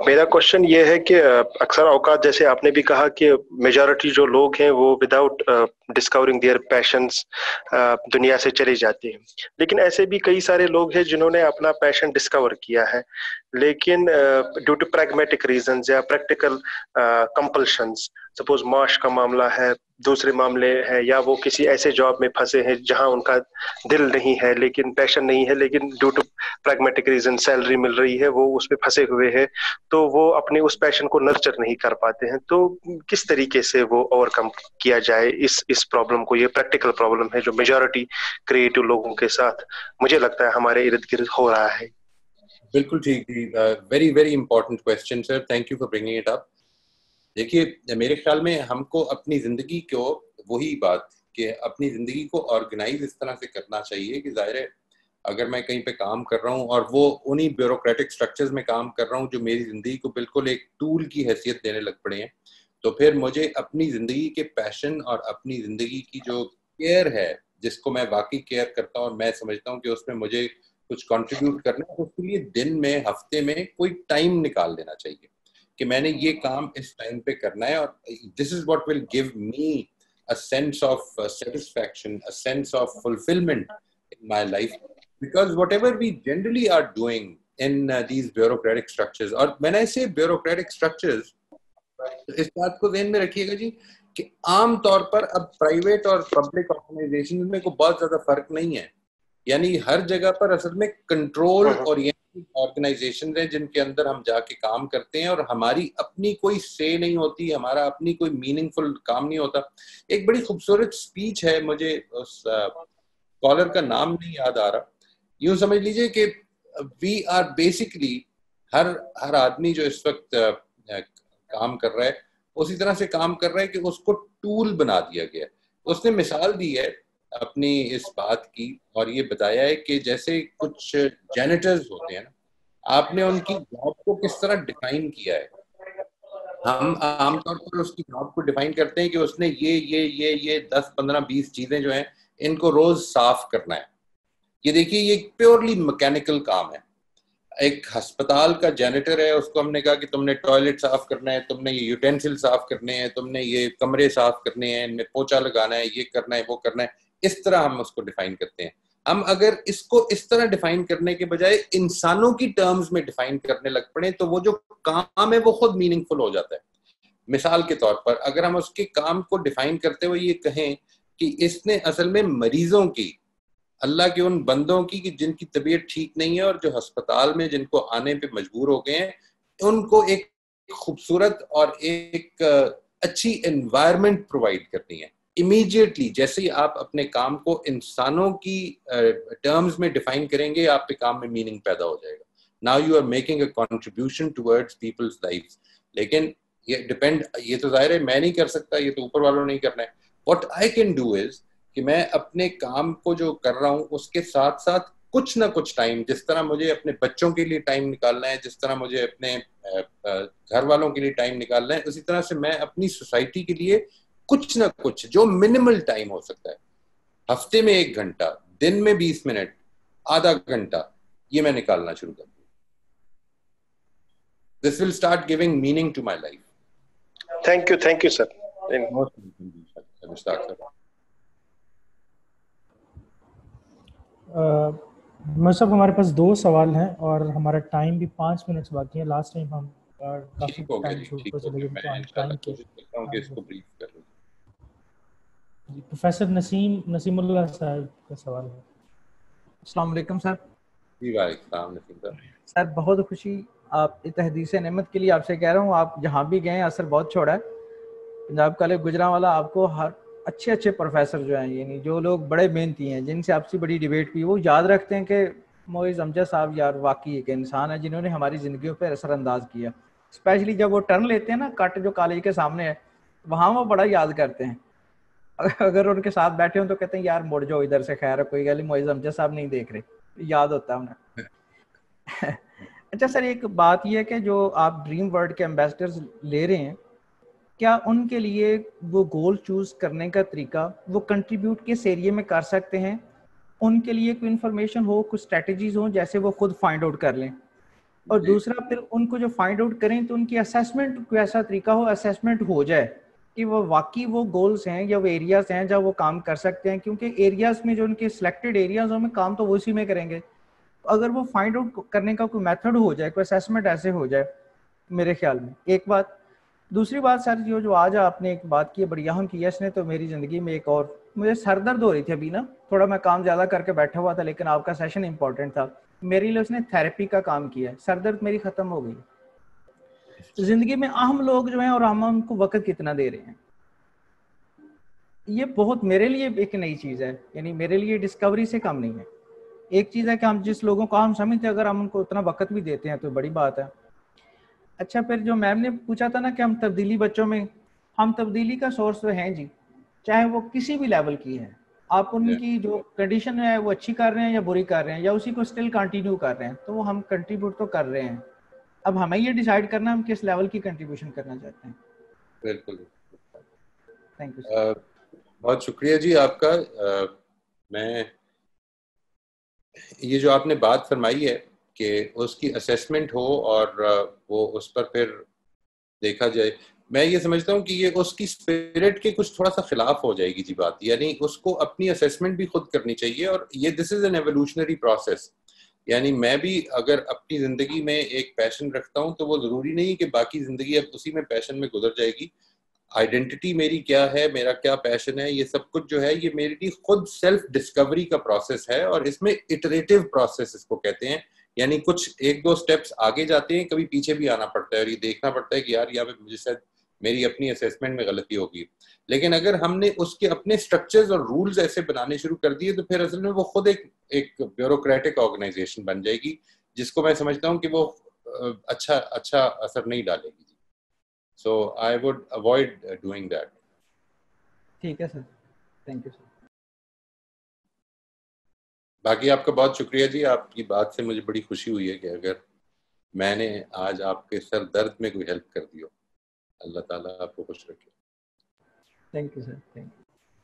میرا کوشچن یہ ہے کہ اکثر اوقات جیسے آپ نے بھی کہا کہ میجورٹی جو لوگ ہیں وہ وداؤٹ ڈسکورنگ دیئر پیشنس دنیا سے چلے جاتے ہیں, لیکن ایسے بھی کئی سارے لوگ ہیں جنہوں نے اپنا پیشن ڈسکور کیا ہے, لیکن ڈیو ٹو پریگمیٹک ریزنز یا پریکٹیکل کمپلشنز, سپوز معاش کا معاملہ ہے, دوسرے معاملے ہیں, یا وہ کسی ایسے جاب میں پھنسے ہیں جہاں ان کا دل نہیں ہے لیکن پیشن نہیں ہے, لیکن due to pragmatic reason salary مل رہی ہے, وہ اس میں پھنسے ہوئے ہیں, تو وہ اپنے اس پیشن کو نرچر نہیں کر پاتے ہیں. تو کس طریقے سے وہ اوور کم کیا جائے اس پرابلم کو؟ یہ پریکٹیکل پرابلم ہے جو میجورٹی کریٹو لوگوں کے ساتھ مجھے لگتا ہے ہمارے ارد گرد ہو رہا ہے. بالکل ٹھیک جی, very very important question sir, thank you for bringing it up. دیکھیے میرے خیال میں ہم کو اپنی زندگی کو وہی بات کہ اپنی زندگی کو آرگنائز اس طرح سے کرنا چاہیے کہ ظاہر ہے اگر میں کہیں پہ کام کر رہا ہوں اور وہ انہی بیوروکریٹک سٹرکچرز میں کام کر رہا ہوں جو میری زندگی کو بالکل ایک ٹول کی حیثیت دینے لگ پڑے ہیں, تو پھر مجھے اپنی زندگی کے پیشن اور اپنی زندگی کی جو کیئر ہے جس کو میں واقعی کیئر کرتا ہوں اور میں سمجھتا ہوں کہ اس میں مجھے کچھ کنٹریبیوٹ کرنا ہے, اس کے لیے دن میں ہفتے میں کوئی ٹائم نکال دینا چاہیے کہ میں نے یہ کام اس ٹائم پہ کرنا ہے. اور this is what will give me a sense of satisfaction, a sense of fulfillment in my life, because whatever we generally are doing in these bureaucratic structures, or when I say bureaucratic structures, اس بات کو ذہن میں رکھیے گا جی کہ عام طور پر اب private اور پبلک آرگنائزیشن میں کوئی بہت زیادہ فرق نہیں ہے. یعنی ہر جگہ پر اصل میں کنٹرول اورینٹڈ آرگنائزیشن ہیں جن کے اندر ہم جا کے کام کرتے ہیں اور ہماری اپنی کوئی سے نہیں ہوتی, ہمارا اپنی کوئی میننگ فل کام نہیں ہوتا. ایک بڑی خوبصورت اسپیچ ہے, مجھے اس اسکالر کا نام نہیں یاد آ رہا, یوں سمجھ لیجئے کہ وی آر بیسکلی ہر آدمی جو اس وقت کام کر رہا ہے اسی طرح سے کام کر رہا ہے کہ اس کو ٹول بنا دیا گیا. اس نے مثال دی ہے اپنی اس بات کی اور یہ بتایا ہے کہ جیسے کچھ جینیٹرز ہوتے ہیں نا, آپ نے ان کی جاب کو کس طرح ڈیفائن کیا ہے. ہم عام طور پر اس کی جاب کو ڈیفائن کرتے ہیں کہ اس نے یہ 10 15 20 چیزیں جو ہیں ان کو روز صاف کرنا ہے. یہ دیکھیے یہ پیورلی میکینیکل کام ہے. ایک ہسپتال کا جینیٹر ہے, اس کو ہم نے کہا کہ تم نے ٹوائلٹ صاف کرنا ہے, تم نے یہ یوٹینسل صاف کرنے ہیں, تم نے یہ کمرے صاف کرنے ہیں, ان میں پوچھا لگانا ہے, یہ کرنا ہے, وہ کرنا ہے. اس طرح ہم اس کو ڈیفائن کرتے ہیں. ہم اگر اس کو اس طرح ڈیفائن کرنے کے بجائے انسانوں کی ٹرمز میں ڈیفائن کرنے لگ پڑیں تو وہ جو کام ہے وہ خود میننگ فل ہو جاتا ہے. مثال کے طور پر اگر ہم اس کے کام کو ڈیفائن کرتے ہوئے یہ کہیں کہ اس نے اصل میں مریضوں کی, اللہ کے ان بندوں کی کہ جن کی طبیعت ٹھیک نہیں ہے اور جو ہسپتال میں جن کو آنے پہ مجبور ہو گئے ہیں, ان کو ایک خوبصورٹ اور ایک اچھی انوائرمنٹ پرووائڈ کرنی ہے. امیڈیٹلی جیسے ہی آپ اپنے کام کو انسانوں کی ٹرمز میں ڈیفائن کریں گے, آپ کے کام میں میننگ پیدا ہو جائے گا. Now you are making a contribution towards people's lives. لیکن یہ ڈپینڈ, یہ تو ظاہر ہے میں نہیں کر سکتا, یہ تو اوپر والوں نہیں کرنا ہے. What I can do is کہ میں اپنے کام کو جو کر رہا ہوں اس کے ساتھ ساتھ کچھ نہ کچھ ٹائم, جس طرح مجھے اپنے بچوں کے لیے ٹائم نکالنا ہے, جس طرح مجھے اپنے گھر والوں کے لیے ٹائم نکالنا ہے, اسی طرح سے میں اپنی سوسائٹی کے لیے کچھ نہ کچھ جو منیمل ٹائم ہو سکتا ہے, ہفتے میں 1 گھنٹہ, دن میں 20 منٹ, آدھا گھنٹہ, یہ میں نکالنا شروع کر دوں. This will start giving meaning to my life. Thank you sir. صاحب ہمارے پاس 2 سوال ہیں اور ہمارا ٹائم بھی 5 منٹ باقی ہے. لاسٹ ٹائم ہم کافی ٹائم چھوٹ پر چلے گئے. پروفیسر نسیم اللہ صاحب کا سوال ہے. السلام علیکم سر. جی وعلیکم السلام نسیم صاحب. سر بہت خوشی, آپ تحدیث نعمت کے لیے آپ سے کہہ رہا ہوں, آپ جہاں بھی گئے ہیں اثر بہت چھوڑا ہے. پنجاب کالج گجرانوالا آپ کو ہر اچھے پروفیسر جو ہیں, یعنی جو لوگ بڑے محنتی ہیں جن سے آپ سے بڑی ڈیبیٹ کی, وہ یاد رکھتے ہیں کہ معز امجد صاحب یار واقعی ایک انسان ہے جنہوں نے ہماری زندگیوں پہ اثر انداز کیا. اسپیشلی جب وہ ٹرن لیتے ہیں نا کٹ جو کالج کے سامنے ہے, وہاں وہ بڑا یاد کرتے ہیں. اگر ان کے ساتھ بیٹھے ہوں تو کہتے ہیں یار مڑ جاؤ ادھر سے, خیر ہے کوئی گل نہیں, معز امجد صاحب نہیں دیکھ رہے, یاد ہوتا ہے انہیں. اچھا سر, ایک بات یہ ہے کہ جو آپ ڈریم ورلڈ کے ایمبیسڈرز لے رہے ہیں, کیا ان کے لیے وہ گول چوز کرنے کا طریقہ وہ کنٹریبیوٹ کس ایریے میں کر سکتے ہیں, ان کے لیے کوئی انفارمیشن ہو, کچھ اسٹریٹجیز ہوں جیسے وہ خود فائنڈ آؤٹ کر لیں, اور دوسرا پھر ان کو جو فائنڈ آؤٹ کریں تو ان کی اسیسمنٹ کوئی ایسا طریقہ ہو, اسیسمنٹ ہو جائے کہ وہ واقعی وہ گولز ہیں یا وہ ایریاز ہیں جہاں وہ کام کر سکتے ہیں, کیونکہ ایریاز میں جو ان کے سلیکٹڈ ایریاز میں کام تو وہ اسی میں کریں گے. اگر وہ فائنڈ آؤٹ کرنے کا کوئی میتھڈ ہو جائے, کوئی اسیسمنٹ ایسے ہو جائے میرے خیال میں. ایک بات. دوسری بات سر, جو آج آپ نے ایک بات کی بڑی اہم کی ہے, اس نے تو میری زندگی میں ایک اور, مجھے سر درد ہو رہی تھی ابھی نا, تھوڑا میں کام زیادہ کر کے بیٹھا ہوا تھا لیکن آپ کا سیشن امپورٹنٹ تھا میرے لیے, اس نے تھیراپی کا کام کیا ہے, سر درد میری ختم ہو گئی. زندگی میں اہم لوگ جو ہیں اور ہم ان کو وقت کتنا دے رہے ہیں, یہ بہت میرے لیے ایک نئی چیز ہے, یعنی میرے لیے ڈسکوری سے کم نہیں ہے. ایک چیز ہے کہ ہم جس لوگوں کو ہم سمجھتے ہیں اگر ہم ان کو اتنا وقت بھی دیتے ہیں تو بڑی بات ہے. اچھا پھر جو میم نے پوچھا تھا نا کہ ہم تبدیلی بچوں میں, ہم تبدیلی کا سورس تو ہیں جی, چاہے وہ کسی بھی لیول کی ہے, آپ ان کی جو کنڈیشن ہے وہ اچھی کر رہے ہیں یا بری کر رہے ہیں یا اسی کو اسٹل کنٹینیو کر رہے ہیں, تو وہ ہم کنٹریبیوٹ تو کر رہے ہیں. اب ہمیں یہ ڈیسائیڈ کرنا ہم کس لیول کی کنٹریبیوشن کرنا چاہتے ہیں. بالکل, تھینک یو. بہت شکریہ جی آپ کا. میں یہ جو آپ نے بات فرمائی ہے کہ اس کی اسیسمنٹ ہو اور وہ اس پر پھر دیکھا جائے, میں یہ سمجھتا ہوں کہ یہ اس کی اسپرٹ کے کچھ تھوڑا سا خلاف ہو جائے گی جی بات. یعنی اس کو اپنی اسیسمنٹ بھی خود کرنی چاہیے, اور یہ this is an evolutionary process. یعنی میں بھی اگر اپنی زندگی میں ایک پیشن رکھتا ہوں تو وہ ضروری نہیں کہ باقی زندگی اب اسی میں پیشن میں گزر جائے گی. آئیڈینٹی میری کیا ہے, میرا کیا پیشن ہے, یہ سب کچھ جو ہے یہ میرے لیے خود سیلف ڈسکوری کا پروسیس ہے, اور اس میں ایٹریٹو پروسیس اس کو کہتے ہیں یعنی کچھ ایک دو سٹیپس آگے جاتے ہیں, کبھی پیچھے بھی آنا پڑتا ہے اور یہ دیکھنا پڑتا ہے کہ یار یہاں پہ مجھے شاید میری اپنی اسیسمنٹ میں غلطی ہوگی. لیکن اگر ہم نے اس کے اپنے اسٹرکچرز اور رولز ایسے بنانے شروع کر دیے تو پھر اصل میں وہ خود ایک بیوروکریٹک آرگنائزیشن بن جائے گی, جس کو میں سمجھتا ہوں کہ وہ اچھا اثر نہیں ڈالے گی. So I would avoid doing that. ٹھیک ہے سر, تھینک یو سر. باقی آپ کا بہت شکریہ جی, آپ کی بات سے مجھے بڑی خوشی ہوئی ہے کہ اگر میں نے آج آپ کے سر درد میں کوئی ہیلپ کر دی ہو. اللہ تعالیٰ آپ کو خوش رکھے. Thank you sir. Thank you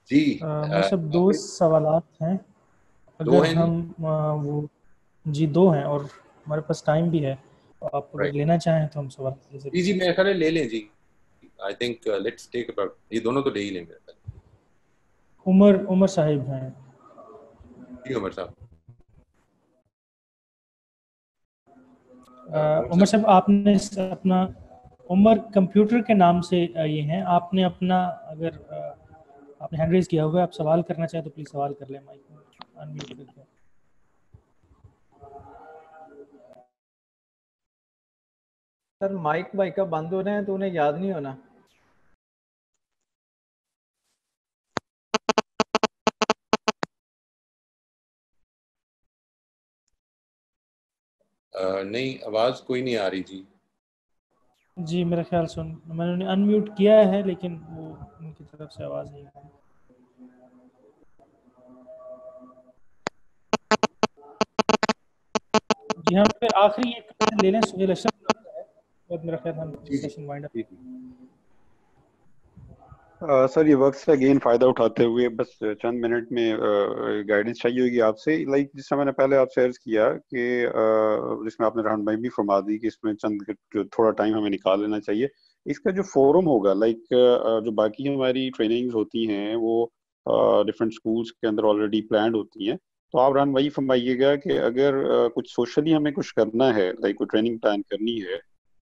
جی. سب دو سوالات ہیں اگر ہم وہ جی دو ہیں اور ہمارے پاس ٹائم بھی ہے, آپ اگر لینا چاہیں تو ہم سوال جی جی میرے خیال ہے لے لیں جی. I think let's take about یہ دونوں تو لے ہی لیں گے. عمر صاحب ہیں. جی عمر صاحب. عمر صاحب آپ نے اپنا عمر کمپیوٹر کے نام سے یہ ہیں, آپ نے اپنا اگر آپ نے ہینڈ ریز کیا ہوا ہے, آپ سوال کرنا چاہیں تو پلیز سوال کر لیں. مائک انمیوٹ کر کے. سر مائک کا بند ہو رہے ہیں تو انہیں یاد نہیں ہونا. نہیں آواز کوئی نہیں آ رہی جی. جی میرا خیال میں نے ان میوٹ کیا ہے لیکن وہ ان کی طرف سے آواز نہیں آ رہی. جی ہاں پھر آخری ایک لے لیں سہیل اشرف ہے, اور میرا خیال ہم سیشن وائنڈ اپ. سر یہ وقت سے اگین فائدہ اٹھاتے ہوئے بس چند منٹ میں گائیڈنس چاہیے ہوگی آپ سے. لائک جس طرح میں نے پہلے آپ سے عرض کیا کہ جس میں آپ نے رہنمائی بھی فرما دی کہ اس میں چند تھوڑا ٹائم ہمیں نکال لینا چاہیے. اس کا جو فورم ہوگا, لائک جو باقی ہماری ٹریننگز ہوتی ہیں وہ ڈفرینٹ اسکولس کے اندر آلریڈی پلانڈ ہوتی ہیں, تو آپ رہنمائی فرمائیے گا کہ اگر کچھ سوشلی ہمیں کچھ کرنا ہے, لائک کوئی ٹریننگ پلان کرنی ہے,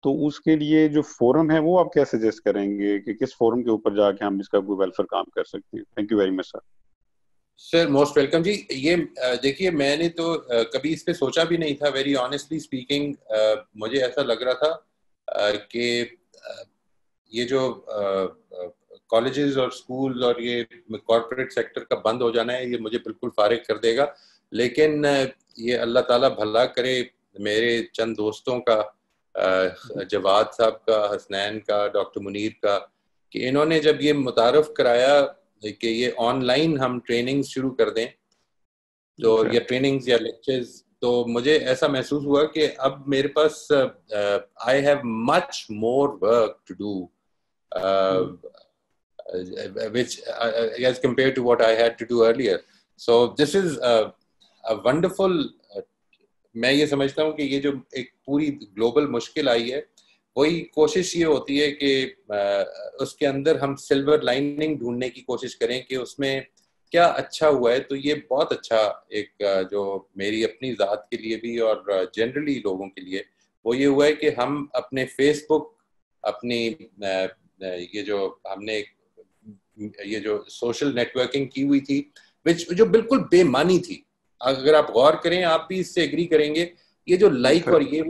تو اس کے لیے جو فورم ہے وہ آپ کیا سجیسٹ کریں گے کہ کس فورم کے اوپر جا کے ہم اس کا کوئی ویلفیئر کام کر سکتے ہیں. Thank you very much sir. Sir most welcome جی. یہ دیکھیے میں نے تو کبھی اس پہ سوچا بھی نہیں تھا, ویری آنیسٹلی اسپیکنگ. مجھے ایسا لگ رہا تھا کہ یہ جو کالجز اور اسکولز اور یہ کارپوریٹ سیکٹر کا بند ہو جانا ہے یہ مجھے بالکل فارغ کر دے گا. لیکن یہ اللہ تعالیٰ بھلا کرے میرے چند دوستوں کا, جواد صاحب کا, حسنین کا, ڈاکٹر منیر کا, کہ انہوں نے جب یہ متعارف کرایا کہ یہ آن لائن ہم ٹریننگ شروع کر دیں تو یہ ٹریننگز یا لیکچرز, تو مجھے ایسا محسوس ہوا کہ اب میرے پاس I have much more work to do which as compared to what I had to do earlier. So this is a wonderful میں یہ سمجھتا ہوں کہ یہ جو ایک پوری گلوبل مشکل آئی ہے وہی کوشش یہ ہوتی ہے کہ اس کے اندر ہم سلور لائننگ ڈھونڈنے کی کوشش کریں کہ اس میں کیا اچھا ہوا ہے. تو یہ بہت اچھا ایک جو میری اپنی ذات کے لیے بھی اور جنرلی لوگوں کے لیے وہ یہ ہوا ہے کہ ہم اپنے فیس بک, اپنی یہ جو ہم نے یہ جو سوشل نیٹ ورکنگ کی ہوئی تھی جو بالکل بے معنی تھی, اگر آپ غور کریں آپ بھی اس سے ایگری کریں گے, یہ جو لائک اور یہ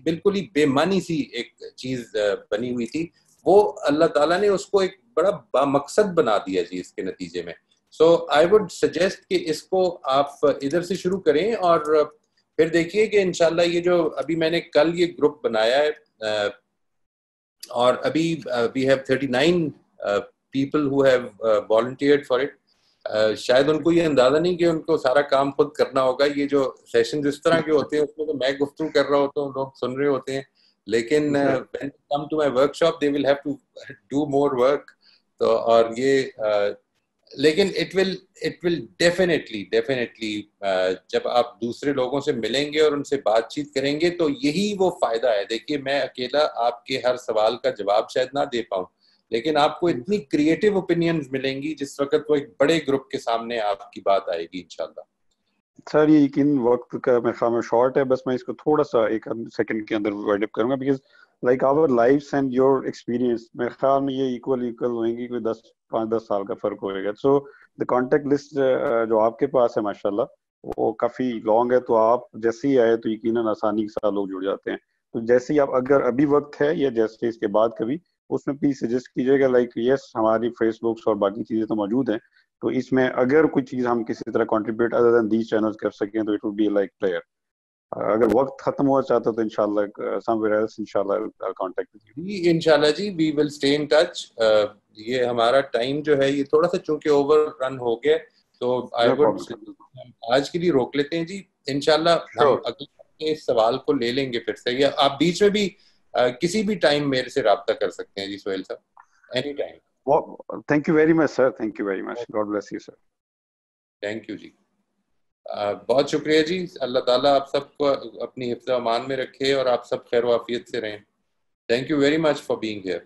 بالکل ہی بے معنی سی ایک چیز بنی ہوئی تھی, وہ اللہ تعالیٰ نے اس کو ایک بڑا بامقصد بنا دیا جی اس کے نتیجے میں. سو آئی وڈ سجیسٹ کہ اس کو آپ ادھر سے شروع کریں اور پھر دیکھیے کہ انشاءاللہ یہ جو ابھی میں نے کل یہ گروپ بنایا ہے اور ابھی we have 39 people who have volunteered for it. شاید ان کو یہ اندازہ نہیں کہ ان کو سارا کام خود کرنا ہوگا. یہ جو سیشنز اس طرح کے ہوتے ہیں اس میں تو میں گفتگو کر رہا ہوتا ہوں, لوگ سن رہے ہوتے ہیں, لیکن when they come to my workshop they will have to do more work. تو اور یہ لیکن it will definitely جب آپ دوسرے لوگوں سے ملیں گے اور ان سے بات چیت کریں گے تو یہی وہ فائدہ ہے. دیکھیے میں اکیلا آپ کے ہر سوال کا جواب شاید نہ دے پاؤں, لیکن آپ کو اتنی کریٹو اوپینینز ملیں گی جس وقت وہ ایک بڑے گروپ کے سامنے آپ کی بات آئے گی انشاءاللہ. سر یہ یقین وقت کا میرے خیال میں شارٹ ہے, بس میں اس کو تھوڑا سا ایک سیکنڈ کے اندر وائنڈ اپ کروں گا because like our lives and your experience میرے خیال میں یہ ایکول ہوئیں گی, کوئی 5-10 سال کا فرق ہوئے گا. سو دا کانٹیکٹ لسٹ جو آپ کے پاس ہے ماشاء اللہ وہ کافی لانگ ہے، تو آپ جیسے ہی آئے تو یقیناً آسانی کے ساتھ لوگ جڑ جاتے ہیں. تو جیسے ہی آپ اگر ابھی وقت ہے یا جیسے اس کے بعد کبھی اس میں پلیز سجیسٹ کیجیے گا لائک یس ہماری فیس بکس اور باقی چیزیں تو موجود ہیں، تو اس میں اگر کوئی چیز ہم کسی طرح contribute other than these channels کر سکیں تو it would be like player. اگر وقت ختم ہوا چاہتا تو انشاءاللہ سم ویئر ایلس انشاءاللہ I'll contact with you. جی انشاءاللہ جی وی ول اسٹے ان ٹچ. یہ ہمارا ٹائم جو ہے یہ تھوڑا سا چونکہ اوور رن ہو گیا تو آئی وڈ آج کے لیے روک لیتے ہیں جی. انشاءاللہ ہم اگلے سوال کو لے لیں گے پھر سے، یا آپ بیچ میں بھی کسی بھی ٹائم میرے سے رابطہ کر سکتے ہیں جی Sohail sahib, any time. Thank you very much sir, thank you very much, God bless you sir. Thank you جی، بہت شکریہ جی. اللہ تعالیٰ آپ سب کو اپنی حفظ و امان میں رکھے اور آپ سب خیر و عافیت سے رہیں. Thank you very much for being here.